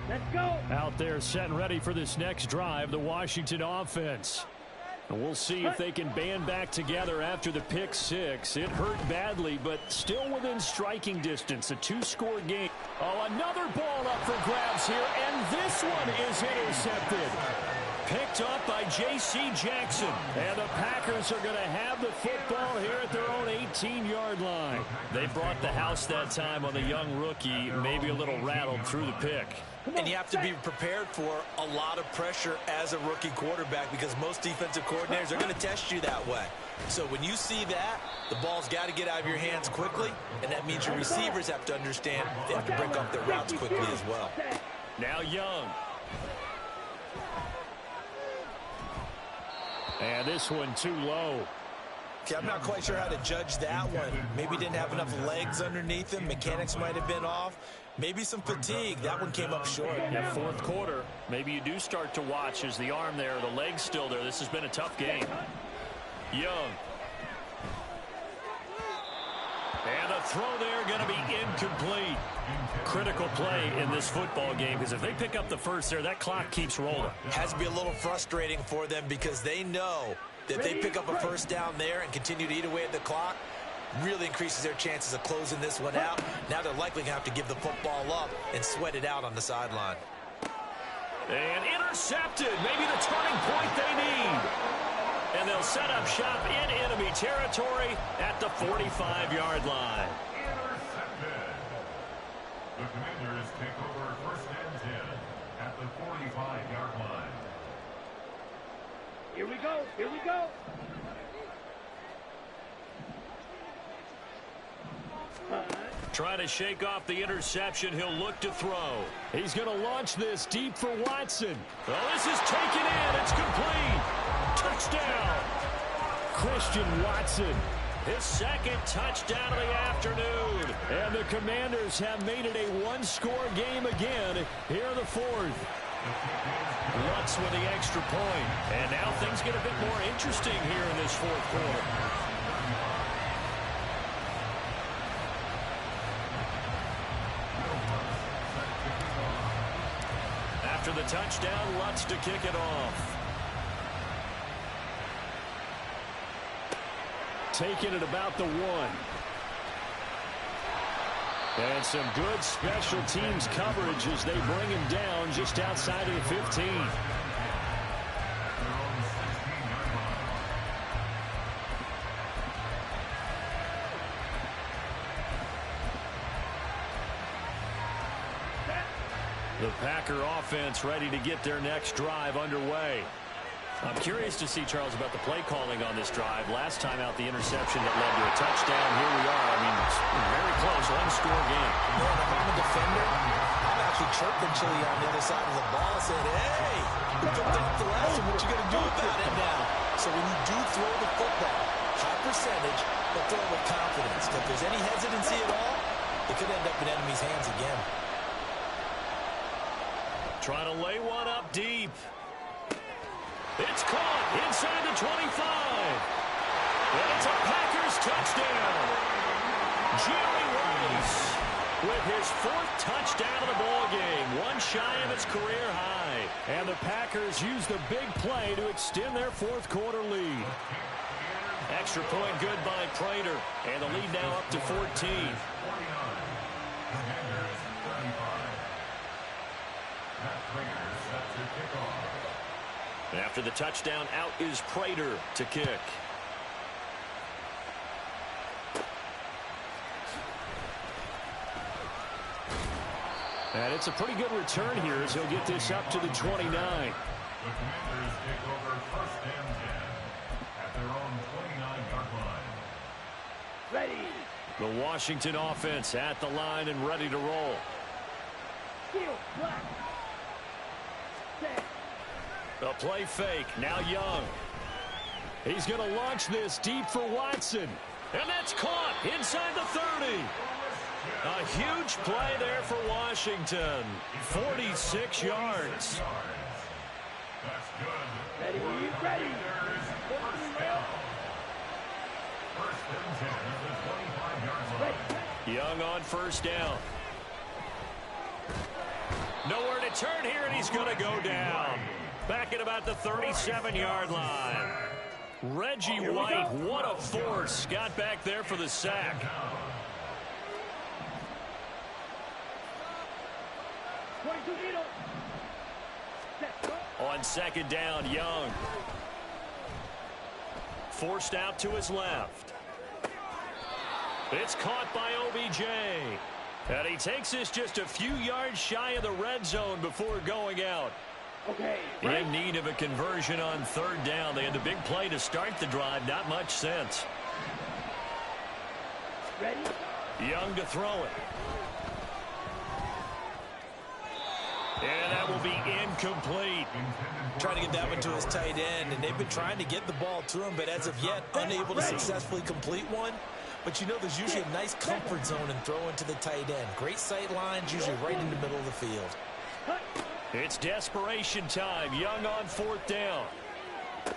C: Let's go.
F: Out there set and ready for this next drive, the Washington offense. And we'll see if they can band back together after the pick six. It hurt badly, but still within striking distance. A 2-score game. Oh, another ball up for grabs here, and this one is intercepted.
B: Picked up by J.C. Jackson.
F: And the Packers are going to have the football here at their own 18-yard line.
B: They brought the house that time on the young rookie, maybe a little rattled through the pick.
D: And you have to be prepared for a lot of pressure as a rookie quarterback because most defensive coordinators are going to test you that way. So when you see that, the ball's got to get out of your hands quickly, and that means your receivers have to understand they have to break off their routes quickly as well.
B: Now Young.
F: And this one too low.
D: Okay, I'm not quite sure how to judge that one. Maybe didn't have enough legs underneath him. Mechanics might have been off. Maybe some fatigue. That one came up short.
B: Yeah, fourth quarter. Maybe you do start to watch as the arm there, the leg's still there. This has been a tough game. Young. And a throw there going to be incomplete. Critical play in this football game because if they pick up the first there, that clock keeps rolling.
D: Has to be a little frustrating for them because they know that if they pick up a first down there and continue to eat away at the clock, really increases their chances of closing this one out. Now they're likely going to have to give the football up and sweat it out on the sideline.
B: And intercepted. Maybe the turning point they need. And they'll set up shop in enemy territory at the 45-yard line.
I: Intercepted. The Commanders take over first and 10 at the 45-yard line.
C: Here we go. Here we go.
B: Trying to shake off the interception. He'll look to throw.
F: He's going to launch this deep for Watson.
B: Well, this is taken in. It's complete. Touchdown.
F: Christian Watson.
B: His second touchdown of the afternoon.
F: And the Commanders have made it a one-score game again here in the fourth.
B: Lutz with the extra point. And now things get a bit more interesting here in this fourth quarter. After the touchdown, Lutz to kick it off.
F: Taking it about the 1. And some good special teams coverage as they bring him down just outside of the 15.
B: The Packer offense ready to get their next drive underway. I'm curious to see, Charles, about the play calling on this drive. Last time out, the interception that led to a touchdown. Here we are. I mean, it's very close, one-score game.
D: Man, if I'm a defender, I'm actually chirping Chili on the other side of the ball, saying, hey, we picked off the last one. What you going to do about it now? So when you do throw the football, high percentage, but throw it with confidence. If there's any hesitancy at all, it could end up in enemy's hands again.
B: Trying to lay one up deep. It's caught inside the 25. And it's a Packers touchdown. Jerry Rice with his 4th touchdown of the ball game. One shy of his career high.
F: And the Packers use the big play to extend their 4th quarter lead.
B: Extra point good by Prater. And the lead now up to 14. After the touchdown, out is Prater to kick.
F: And it's a pretty good return here as he'll get this up to the 29.
I: The Commanders take over 1st and 10 at their own 29-yard line.
C: Ready.
B: The Washington offense at the line and ready to roll.
C: Steal. Black. Set.
B: A play fake. Now Young.
F: He's going to launch this deep for Watson.
B: And that's caught inside the 30. A huge play there for Washington. 46 yards.
I: That's good.
C: Ready. Ready.
I: First and 10 at the 25-yard line.
B: Young on 1st down. Nowhere to turn here, and he's going to go down. Back at about the 37-yard line. Reggie White, what a force. Got back there for the sack. On 2nd down, Young. Forced out to his left. It's caught by OBJ. And he takes this just a few yards shy of the red zone before going out.
C: Okay.
B: In need of a conversion on 3rd down. They had the big play to start the drive. Not much sense.
C: Ready.
B: Young to throw it. And that will be incomplete.
D: Trying to get that one to his tight end, and they've been trying to get the ball to him, but as of yet, unable to successfully complete one. But you know there's usually a nice comfort zone in throwing to the tight end. Great sight lines, usually right in the middle of the field.
B: It's desperation time. Young on 4th down. And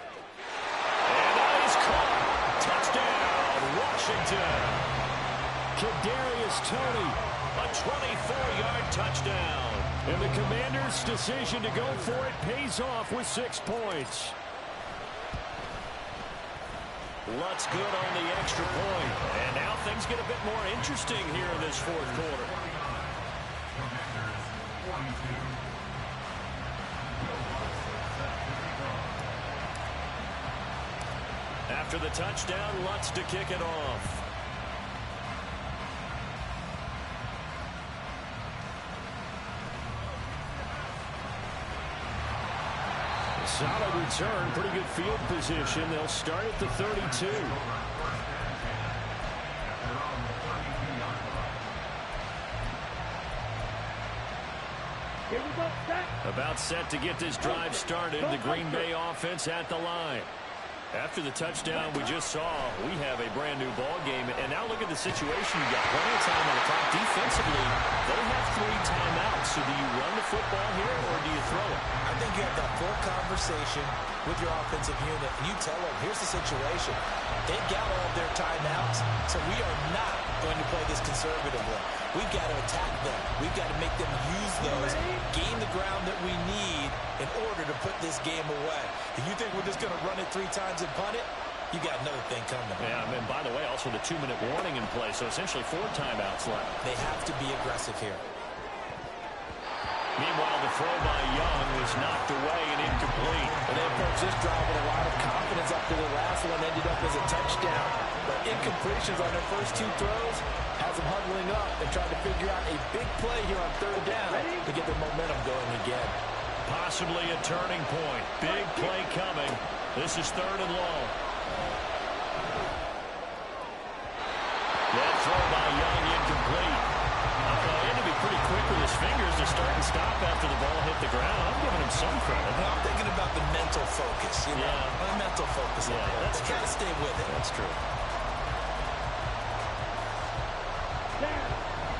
B: that is caught. Touchdown, Washington.
F: Kadarius Toney.
B: A 24-yard touchdown.
F: And the Commanders' decision to go for it pays off with 6 points.
B: Lutz good on the extra point. And now things get a bit more interesting here in this 4th quarter. After the touchdown, Lutz to kick it off.
F: Solid return, pretty good field position. They'll start at the 32.
C: Here we go. Set.
B: About set to get this drive started. The Green Bay offense at the line. After the touchdown we just saw, we have a brand new ball game. And now look at the situation. You got plenty of time on the clock. Defensively, they have 3 timeouts. So do you run the football here or do you throw it?
D: I think you have that full conversation with your offensive unit, and you tell them, here's the situation. They've got all of their timeouts, so we are not going to play this conservatively. We've got to attack them. We've got to make them use those, gain the ground that we need in order to put this game away. If you think we're just going to run it 3 times and punt it, you got another thing coming.
B: Yeah, and by the way, also the 2-minute warning in play, so essentially 4 timeouts left.
D: They have to be aggressive here.
B: Meanwhile, the throw by Young was knocked away and incomplete.
D: And they approached this drive with a lot of confidence after the last one ended up as a touchdown. But incompletions on their first 2 throws has them huddling up and trying to figure out a big play here on 3rd down to get their momentum going again.
B: Possibly a turning point. Big play coming. This is 3rd and long. That throw by Young incomplete. I don't know, he had to be pretty quick with his fingers to start and stop after the ball hit the ground. I'm giving him some credit.
D: Well, I'm thinking about the mental focus. You know, the mental focus.
B: Yeah, that's
D: got to stay with it.
B: That's true.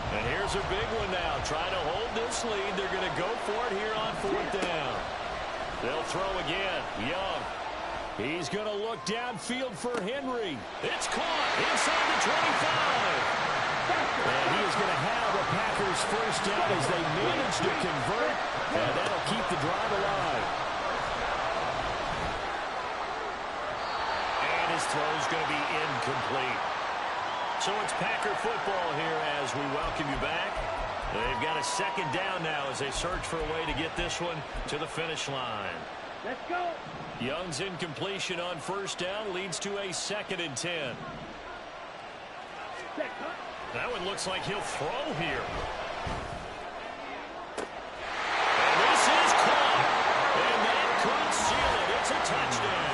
B: And here's a big one now. Trying to hold this lead. They're going to go for it here on 4th down. They'll throw again. Young. He's going to look downfield for Henry. It's caught inside the 25. And he is going to have a Packers first down as they manage to convert. And that'll keep the drive alive. And his throw's going to be incomplete. So it's Packer football here as we welcome you back. They've got a 2nd down now as they search for a way to get this one to the finish line.
C: Let's go.
B: Young's incompletion on 1st down leads to a 2nd and 10. That one looks like he'll throw here. And this is caught. And that could seal it. It's a touchdown.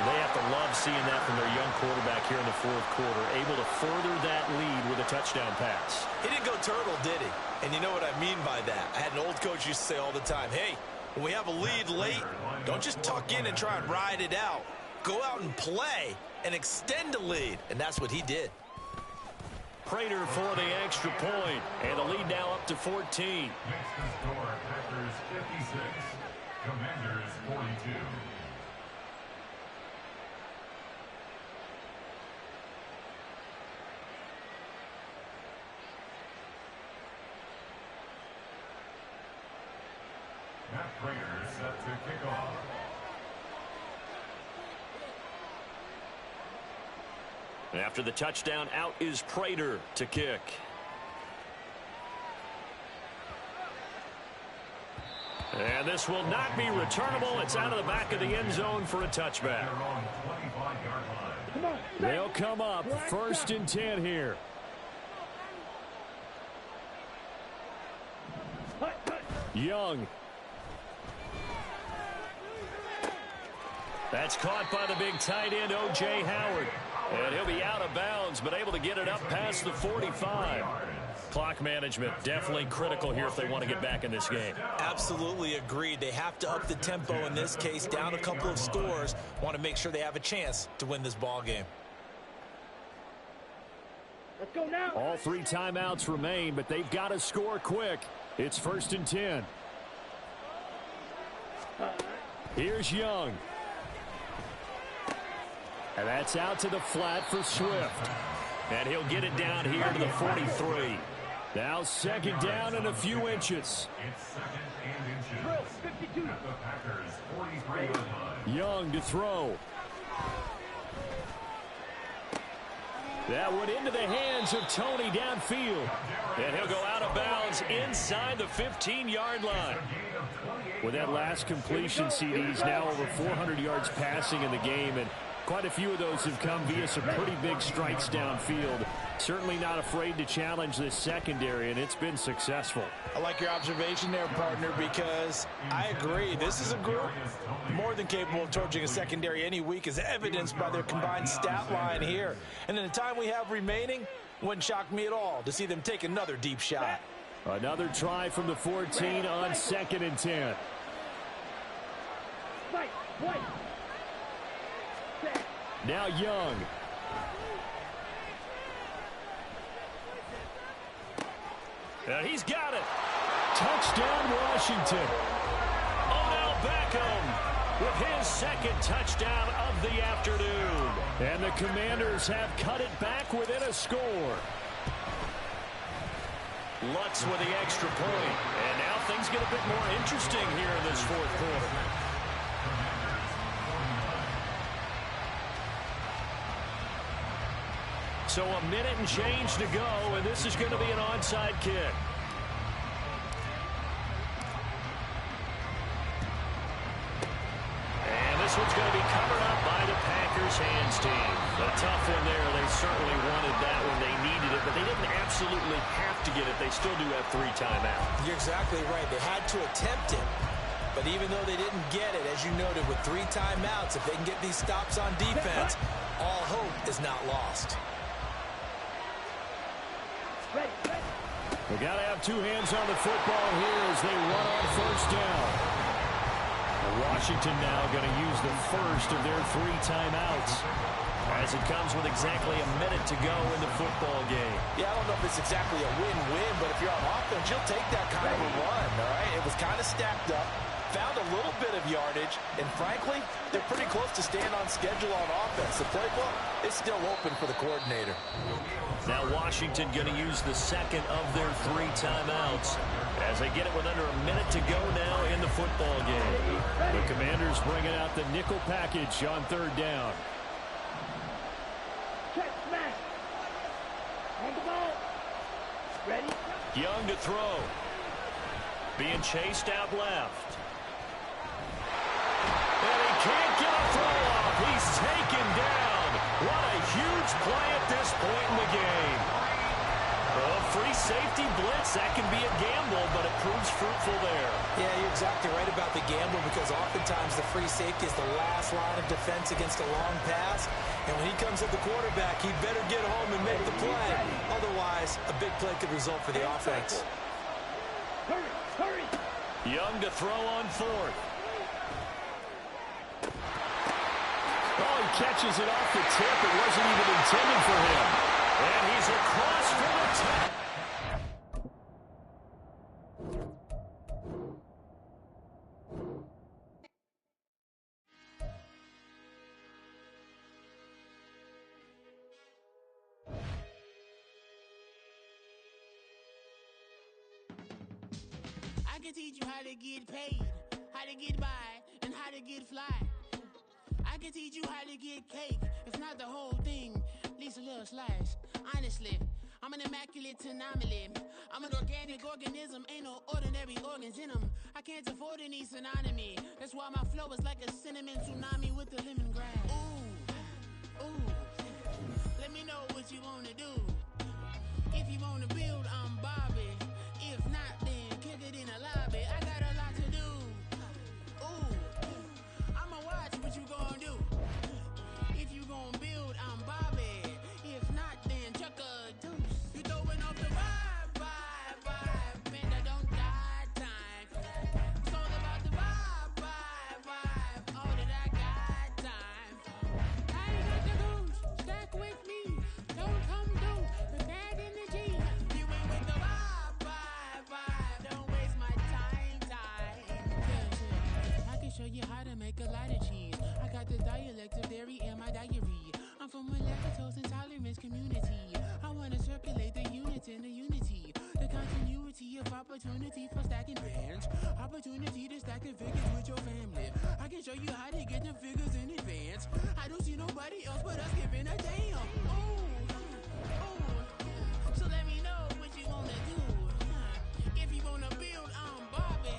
B: They have to love seeing that from their young quarterback here in the 4th quarter, able to further that lead with a touchdown pass.
D: He didn't go turtle, did he? And you know what I mean by that. I had an old coach used to say all the time, hey, when we have a lead late, don't just tuck in and try and ride it out. Go out and play and extend the lead. And that's what he did.
B: Prater for the extra point. And the lead now up to 14.
I: Makes the score Packers 56, Commanders 42. Matt Prater set to kick off.
B: After the touchdown, out is Prater to kick. And this will not be returnable. It's out of the back of the end zone for a touchback. They'll come up 1st and 10 here. Young. That's caught by the big tight end, O.J. Howard. And he'll be out of bounds, but able to get it up past the 45. Clock management definitely critical here if they want to get back in this game.
D: Absolutely agreed. They have to up the tempo in this case, down a couple of scores. Want to make sure they have a chance to win this ball game.
C: Let's go now.
B: All 3 timeouts remain, but they've got to score quick. It's 1st and 10. Here's Young. And that's out to the flat for Swift. And he'll get it down here to the 43. Now 2nd down and a few inches.
I: It's 2nd and inches at the Packers 43-yard line.
B: Young to throw. That one into the hands of Tony downfield. And he'll go out of bounds inside the 15-yard line. With that last completion, CD's now over 400 yards passing in the game, and quite a few of those have come via some pretty big strikes downfield. Certainly not afraid to challenge this secondary, and it's been successful.
E: I like your observation there, partner, because I agree. This is a group more than capable of torching a secondary any week, as evidenced by their combined stat line here. And in the time we have remaining, wouldn't shock me at all to see them take another deep shot.
B: Another try from the 14 on 2nd and 10. Now Young. And he's got it. Touchdown, Washington. Odell Beckham with his 2nd touchdown of the afternoon. And the Commanders have cut it back within a score. Lutz with the extra point. And now things get a bit more interesting here in this 4th quarter. So a minute and change to go, and this is going to be an onside kick. And this one's going to be covered up by the Packers hands team. A tough one there. They certainly wanted that when they needed it, but they didn't absolutely have to get it, they still do have 3 timeouts.
D: You're exactly right. They had to attempt it. But even though they didn't get it, as you noted, with 3 timeouts, if they can get these stops on defense, all hope is not lost.
F: We got to have 2 hands on the football here as they run on first down. Washington now going to use the first of their 3 timeouts, as it comes with exactly a minute to go in the football game.
D: Yeah, I don't know if it's exactly a win-win, but if you're on offense, you'll take that kind of a run, all right? It was kind of stacked up, found a little bit of yardage, and frankly, they're pretty close to staying on schedule on offense. The playbook is still open for the coordinator.
B: Now Washington going to use the second of their 3 timeouts as they get it with under a minute to go now in the football game.
F: The Commanders bringing out the nickel package on 3rd down.
C: Check smash. On the ball. Ready?
B: Young to throw. Being chased out left. And he can't get a throw off. He's taken down. What a huge play at this point in the game. A free safety blitz, that can be a gamble, but it proves fruitful there.
D: Yeah, you're exactly right about the gamble, because oftentimes the free safety is the last line of defense against a long pass. And when he comes at the quarterback, he better get home and make the play. Otherwise, a big play could result for the offense.
C: Hurry, hurry.
B: Young to throw on 4th.
F: Oh, he catches it off the tip. It wasn't even intended for him.
B: And he's across for the touchdown.
H: I can teach you how to get paid, how to get by, and how to get fly. I can teach you how to get cake, if not the whole thing, at least a little slice. Honestly, I'm an immaculate anomaly. I'm an organic organism, ain't no ordinary organs in them. I can't afford any synonymy. That's why my flow is like a cinnamon tsunami with the lemongrass. Ooh, ooh, let me know what you wanna do. If you wanna build, I'm Bobby. If not, then kick it in the lobby. I got a lot to do. Ooh, I'ma watch what you gonna do. If you gonna build, I'm Bobby. If not, then chuck a deuce. You throwing off the vibe, man, I don't got time. It's all about the vibe, all that I got time. I ain't got the goose, stack with me. Don't come through the bad energy. You ain't with the vibe, don't waste my time. I can show you how to make a lot of cheese. I got the dialect of dairy in my diary. I'm from a lactose intolerance community. I wanna circulate the units in the unity. The continuity of opportunity for stacking bands. Opportunity to stack the figures with your family. I can show you how to get the figures in advance. I don't see nobody else but us giving a damn. Ooh, so let me know what you wanna do. If you wanna build, I'm Bobby.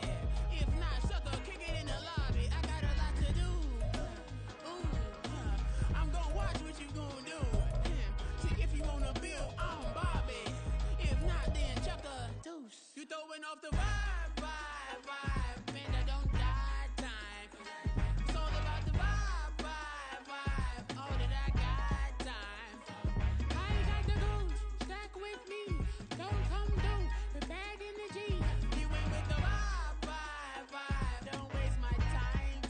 H: If not, sucker, kick it in the lobby. I got a lot to do. I'm gonna watch what you gonna do. See, if you wanna build, I'm Bobby. If not, then chuck a deuce. You throwing off the vibe, man, I don't got time. It's all about the vibe, all that I got time. I ain't got the goose, stack with me. Don't come through the bad energy. You ain't with the vibe, don't waste my time.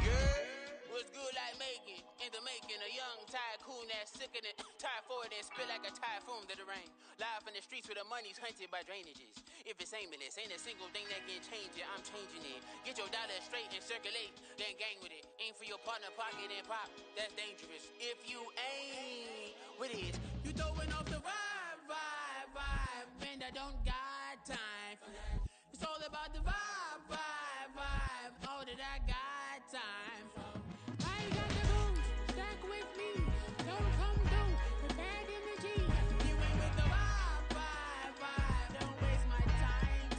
H: Yeah, what's good like making? In the making, a young tycoon that's sick in it. Tired for it and spit like a typhoon to the rain. Live in the streets where the money's hunted by drainages. If it's aimless, ain't a single thing that can change it. I'm changing it. Get your dollar straight and circulate, then gang with it. Aim for your partner, pocket and pop. That's dangerous. If you ain't with it, you throwing off the vibe, man, I don't got time for that. It's all about the vibe, all that I got time for. I ain't got the goose, stack with me. Don't come through the bad energy. You ain't with the vibe, don't waste my time.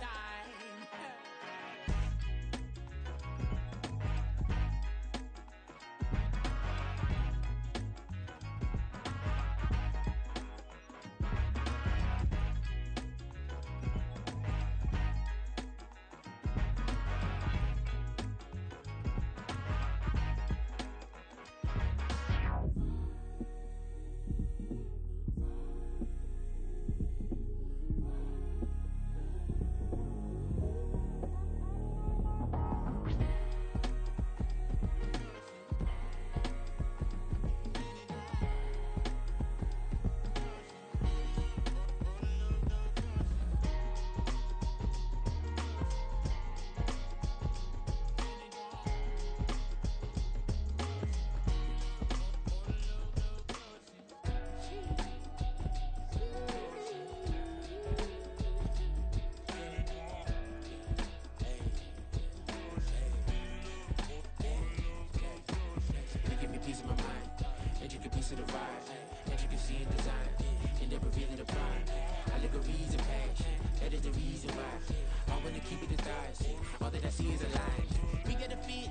G: stars. All that I see is a lie. We get a fit,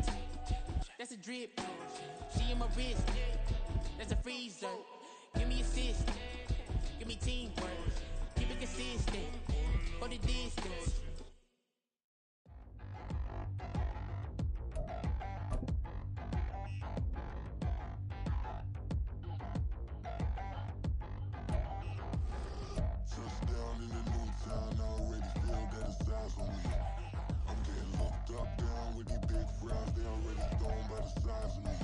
G: that's a drip. She in my wrist, that's a freezer. Give me assist, give me teamwork. Keep it consistent, for the distance.
A: Touchdown in the new town, I already feel that it's eyes on me. I'm getting looked up, down with these big frowns, they already thrown by the size of me.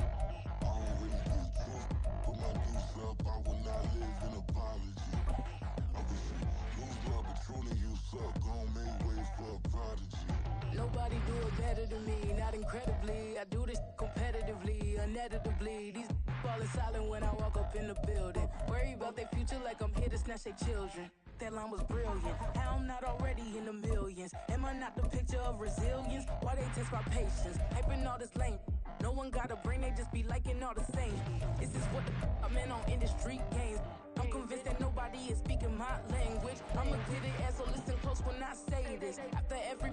A: I don't really give truth, put my deuce up, I will not live in apology. I wish you lose love, but truly you suck, gon' make way for a prodigy.
J: Nobody do it better than me, not incredibly. I do this competitively, uneditably. These falling silent when I walk up in the building. Worry about their future like I'm here to snatch their children. That line was brilliant. How I'm not already in the millions? Am I not the picture of resilience? Why they test my patience? Hyping all this lame. No one got a brain, they just be liking all the same. This is what the I'm in on industry games. I'm convinced that nobody is speaking my language. I'ma get it and so listen close when I say this. After every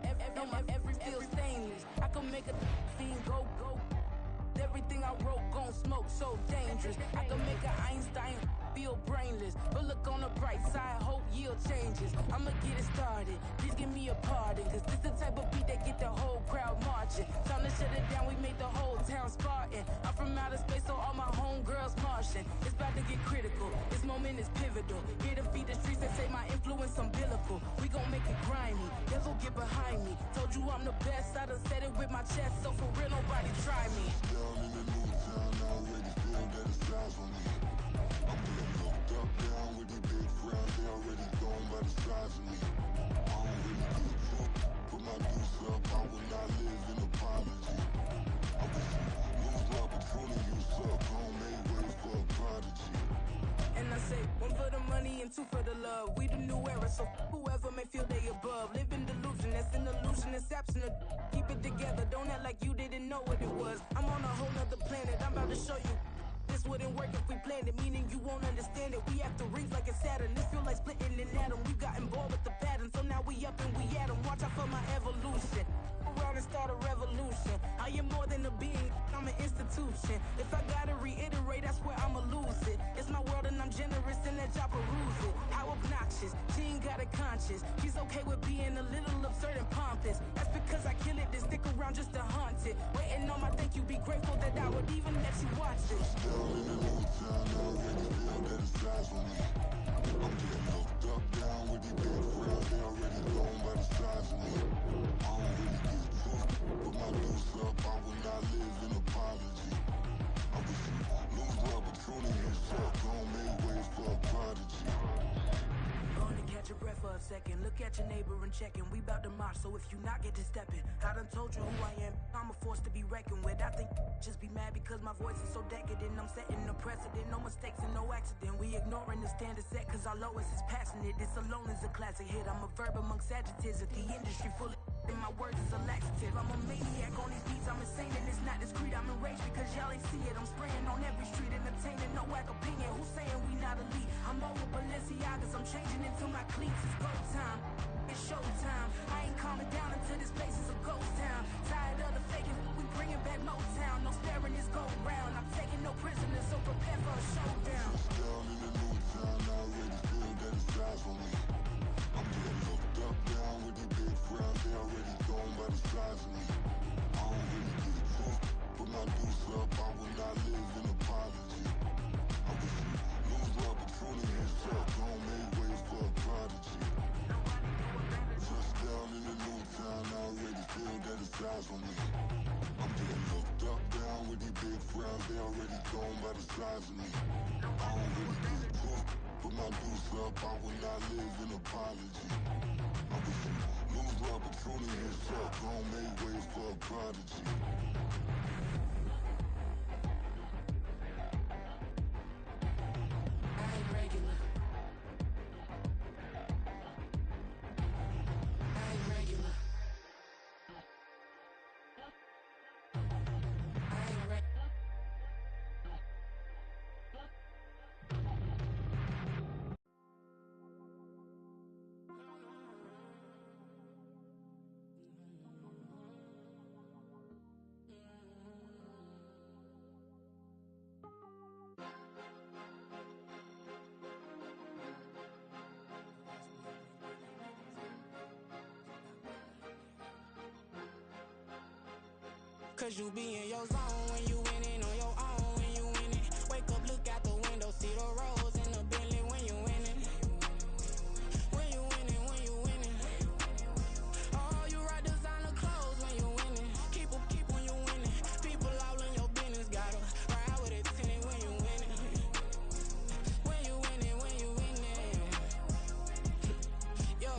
J: feel stainless. I can make a fiend go. Everything I wrote gon' smoke, so dangerous. I can make an Einstein feel brainless. But look on the bright side, hope yield changes. I'ma get it started, please give me a pardon. Cause this the type of beat that get the whole crowd marching. Time to shut it down, we made the whole town Spartan. I'm from outer space, so all my homegirls Martian. It's about to get critical, this moment is pivotal. Here to feed the streets and say my influence umbilical. We gon' make it grimy, devil get behind me. Told you I'm the best, I done said it with my chest. So for real, nobody try me.
A: Down in the new town, I already feel that it's eyes on me. I'm getting looked up, down with these big frowns, they already thrown by the size of me. I don't really give truth, put my deuce up, I will not live in apology. I wish you lose love, but truly you suck, gon' make way for a prodigy.
J: And I say, one for the money and two for the love. We the new era, so whoever may feel they above. Live in delusion, that's an illusion, it's absent of. Keep it together, don't act like you didn't know what it was. I'm on a whole nother planet, I'm about to show you. This wouldn't work if we planned it, meaning you won't understand it. We have to rings like a Saturn, this feel like splitting an atom. We got involved with the pattern, so now we up and we at 'em. Watch out for my evolution. Around and start a revolution. I am more than a being, I'm an institution. If I gotta reiterate, I swear I'ma lose it. It's my world and I'm generous and let y'all peruse it. How obnoxious, she ain't got a conscience. She's okay with being a little absurd and pompous. That's because I kill it, then stick around just to haunt it. Waiting on my thank you, be grateful that I would even let you watch this.
A: Down in the new town, I already feel that it's eyes on me. I'm getting looked up, down with these big frowns, they already thrown by the size of me. I don't really give truth, put my deuce up, I will not live in apology. I wish you lose love, but truly you suck, gon' make way for a prodigy.
J: Gonna catch your breath for a second. Look at your neighbor and check in. We bout to march, so if you not get to stepping. I done told you who I am. I'm a force to be reckoned with. I think just be mad because my voice is so decadent. I'm setting the precedent. No mistakes and no accident. We ignoring the standard set cause our lowest is passionate. This alone is a classic hit. I'm a verb amongst adjectives. If the industry full of and my words is a laxative. I'm a maniac on these beats. I'm insane and it's not discreet. I'm enraged because y'all ain't see it. I'm spraying on every street, entertaining no whack opinion. Who's saying we not elite? I'm over Balenciagas. I'm changing into my cleats. It's go time. It's showtime. I ain't calming down until this place is a ghost town. Tired of the faking. We bringing back Motown. No sparing this go round. I'm taking no prisoners, so prepare for a showdown.
A: Down in the new town, I already feel that it's eyes on me. I'm getting looked up, down with these big frowns, they already thrown by the size of me. I don't really give truth, put my deuce up, I will not live in apology. I wish you lose love, but truly you suck, gon' make way for a prodigy. Touchdown in the new town, I already feel that it's eyes on me. I'm getting looked up, down with these big frowns, they already thrown by the size of me. I don't really give truth, put my deuce up, I will not live in apology. I wish you lose love, but truly you suck, gon' make way for a prodigy.
J: I ain't regular. I ain't regular. I ain't regular.
G: Cause you be in your zone when you winning on your own when you winning. Wake up, look out the window, see the rose in the Bentley when you winning. When you winning, when you winning. Oh, you rock designer clothes when you winning. Keep when you winning. People all in your business, gotta ride with it tinted when you winning. When you winning, when you winning. Yo,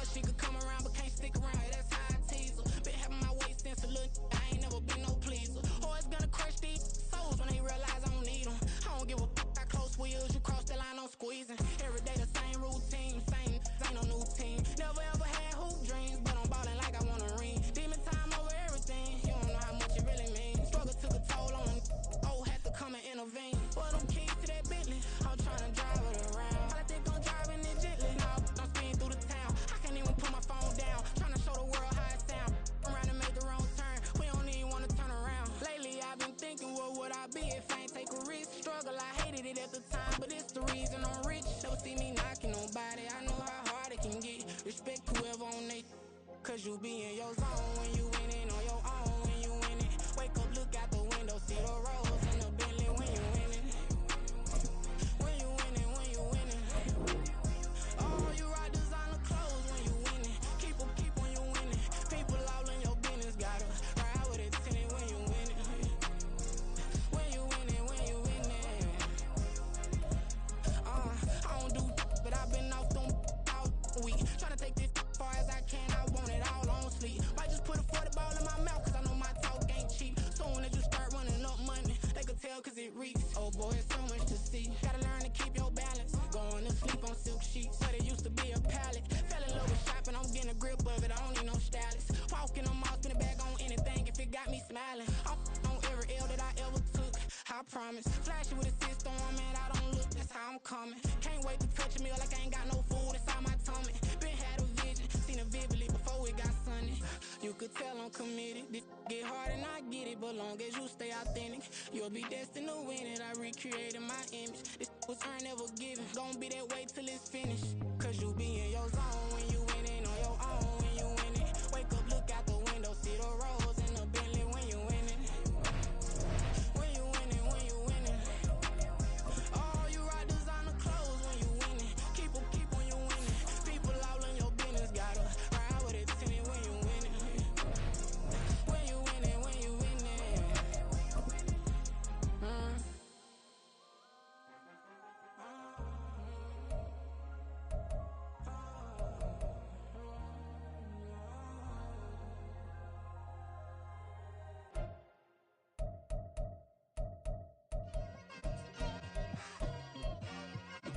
G: she could come around but can't stick around. That's how I tease her. Been having my waist since a little. I ain't never been no pleaser. Always gonna crush these souls when they realize I don't need them. I don't give a fuck how close wheels. You cross the line, I'm squeezing. Every day the same routine, same, ain't no new team. Never ever had hoop dreams, but I'm ballin' like I want a ring. Demon time over everything. You don't know how much it really means. Struggle took a toll on them. Oh, had to come and intervene. Well, them keys to that Bentley, I'm tryna drive it around. I think I'm driving it gently. Now I'm speeding through the town. I can't even put my phone down. Tryna show the world how it sound. Around and make the wrong turn. We don't even wanna turn around. Lately I've been thinking, what would I be if I ain't take a risk? Struggle, I hated it at the time, but it's the reason I'm rich. Never see me knocking nobody. I know how hard it can get. Respect whoever on they. Cause you be in your zone when you winning on your own when you winning. Wake up, look out the window, see the rose in the Bentley when you winning. When you winning, when you winning. Oh, you rock designer clothes when you winning. Keep when you winning. People all in your business, gotta ride with it tinted when you winning. When you winning, when you winning. I don't do, but I've been off them all week. Tryna take this far as I can, I want it all on sleep. Might just put a 40 ball in my mouth, cause I know my talk ain't cheap. Soon as you start running up money, they could tell cause it reeks. Oh boy, it's so much to see. Gotta learn to keep your balance. Going to sleep on silk sheets, but it used to be a pallet. Fell in love with shopping, I'm getting a grip of it, I don't need no stylist. Walking them off, spin it back on anything if it got me smiling. I'm on every L that I ever took, I promise. Flashing with a system, man, I don't look, that's how I'm coming. Can't wait to touch a meal like I ain't got no food inside my tummy. Been had a vision, seen it vividly before it got sunny. You could tell I'm committed. This get hard and I get it, but long as you stay authentic, you'll be destined to win it. I recreated my image. This was earned, never given. Gonna be that way till it's finished. Cause you be in your zone when you winning on your own when you winning. Wake up, look out the window, see the rose in the Bentley when you winning. When you winning, when you winning. Oh, you rock designer clothes when you winning. Keep when you winning. People all in your business, gotta ride with it tinted when you winning. When you winning, when you winning.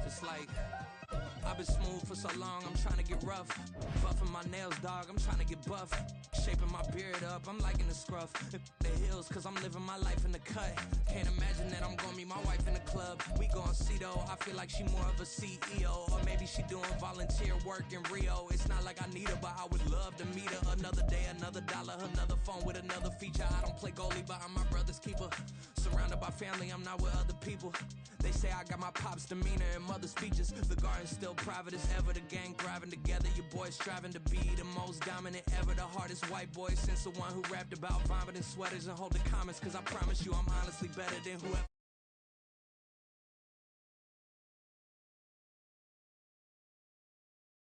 K: It's like I've been smooth for so long, I'm trying to get rough. Buffing my nails, dog, I'm trying to get buff. Shaping my beard up, I'm liking the scruff. The hills, cause I'm living my life in the cut. Can't imagine that I'm gonna meet my wife in the club. We gon' see though, I feel like she more of a CEO. Or maybe she doing volunteer work in Rio. It's not like I need her, but I would love to meet her. Another day, another dollar, another phone with another feature. I don't play goalie, but I'm my brother's keeper. Surrounded by family, I'm not with other people. They say I got my pop's demeanor and mother's features. The garden's still private as ever. The gang thriving together. Your boy striving to be the most dominant ever. The hardest white boy since the one who rapped about vomiting sweaters and holding comments. Cause I promise you I'm honestly better than whoever.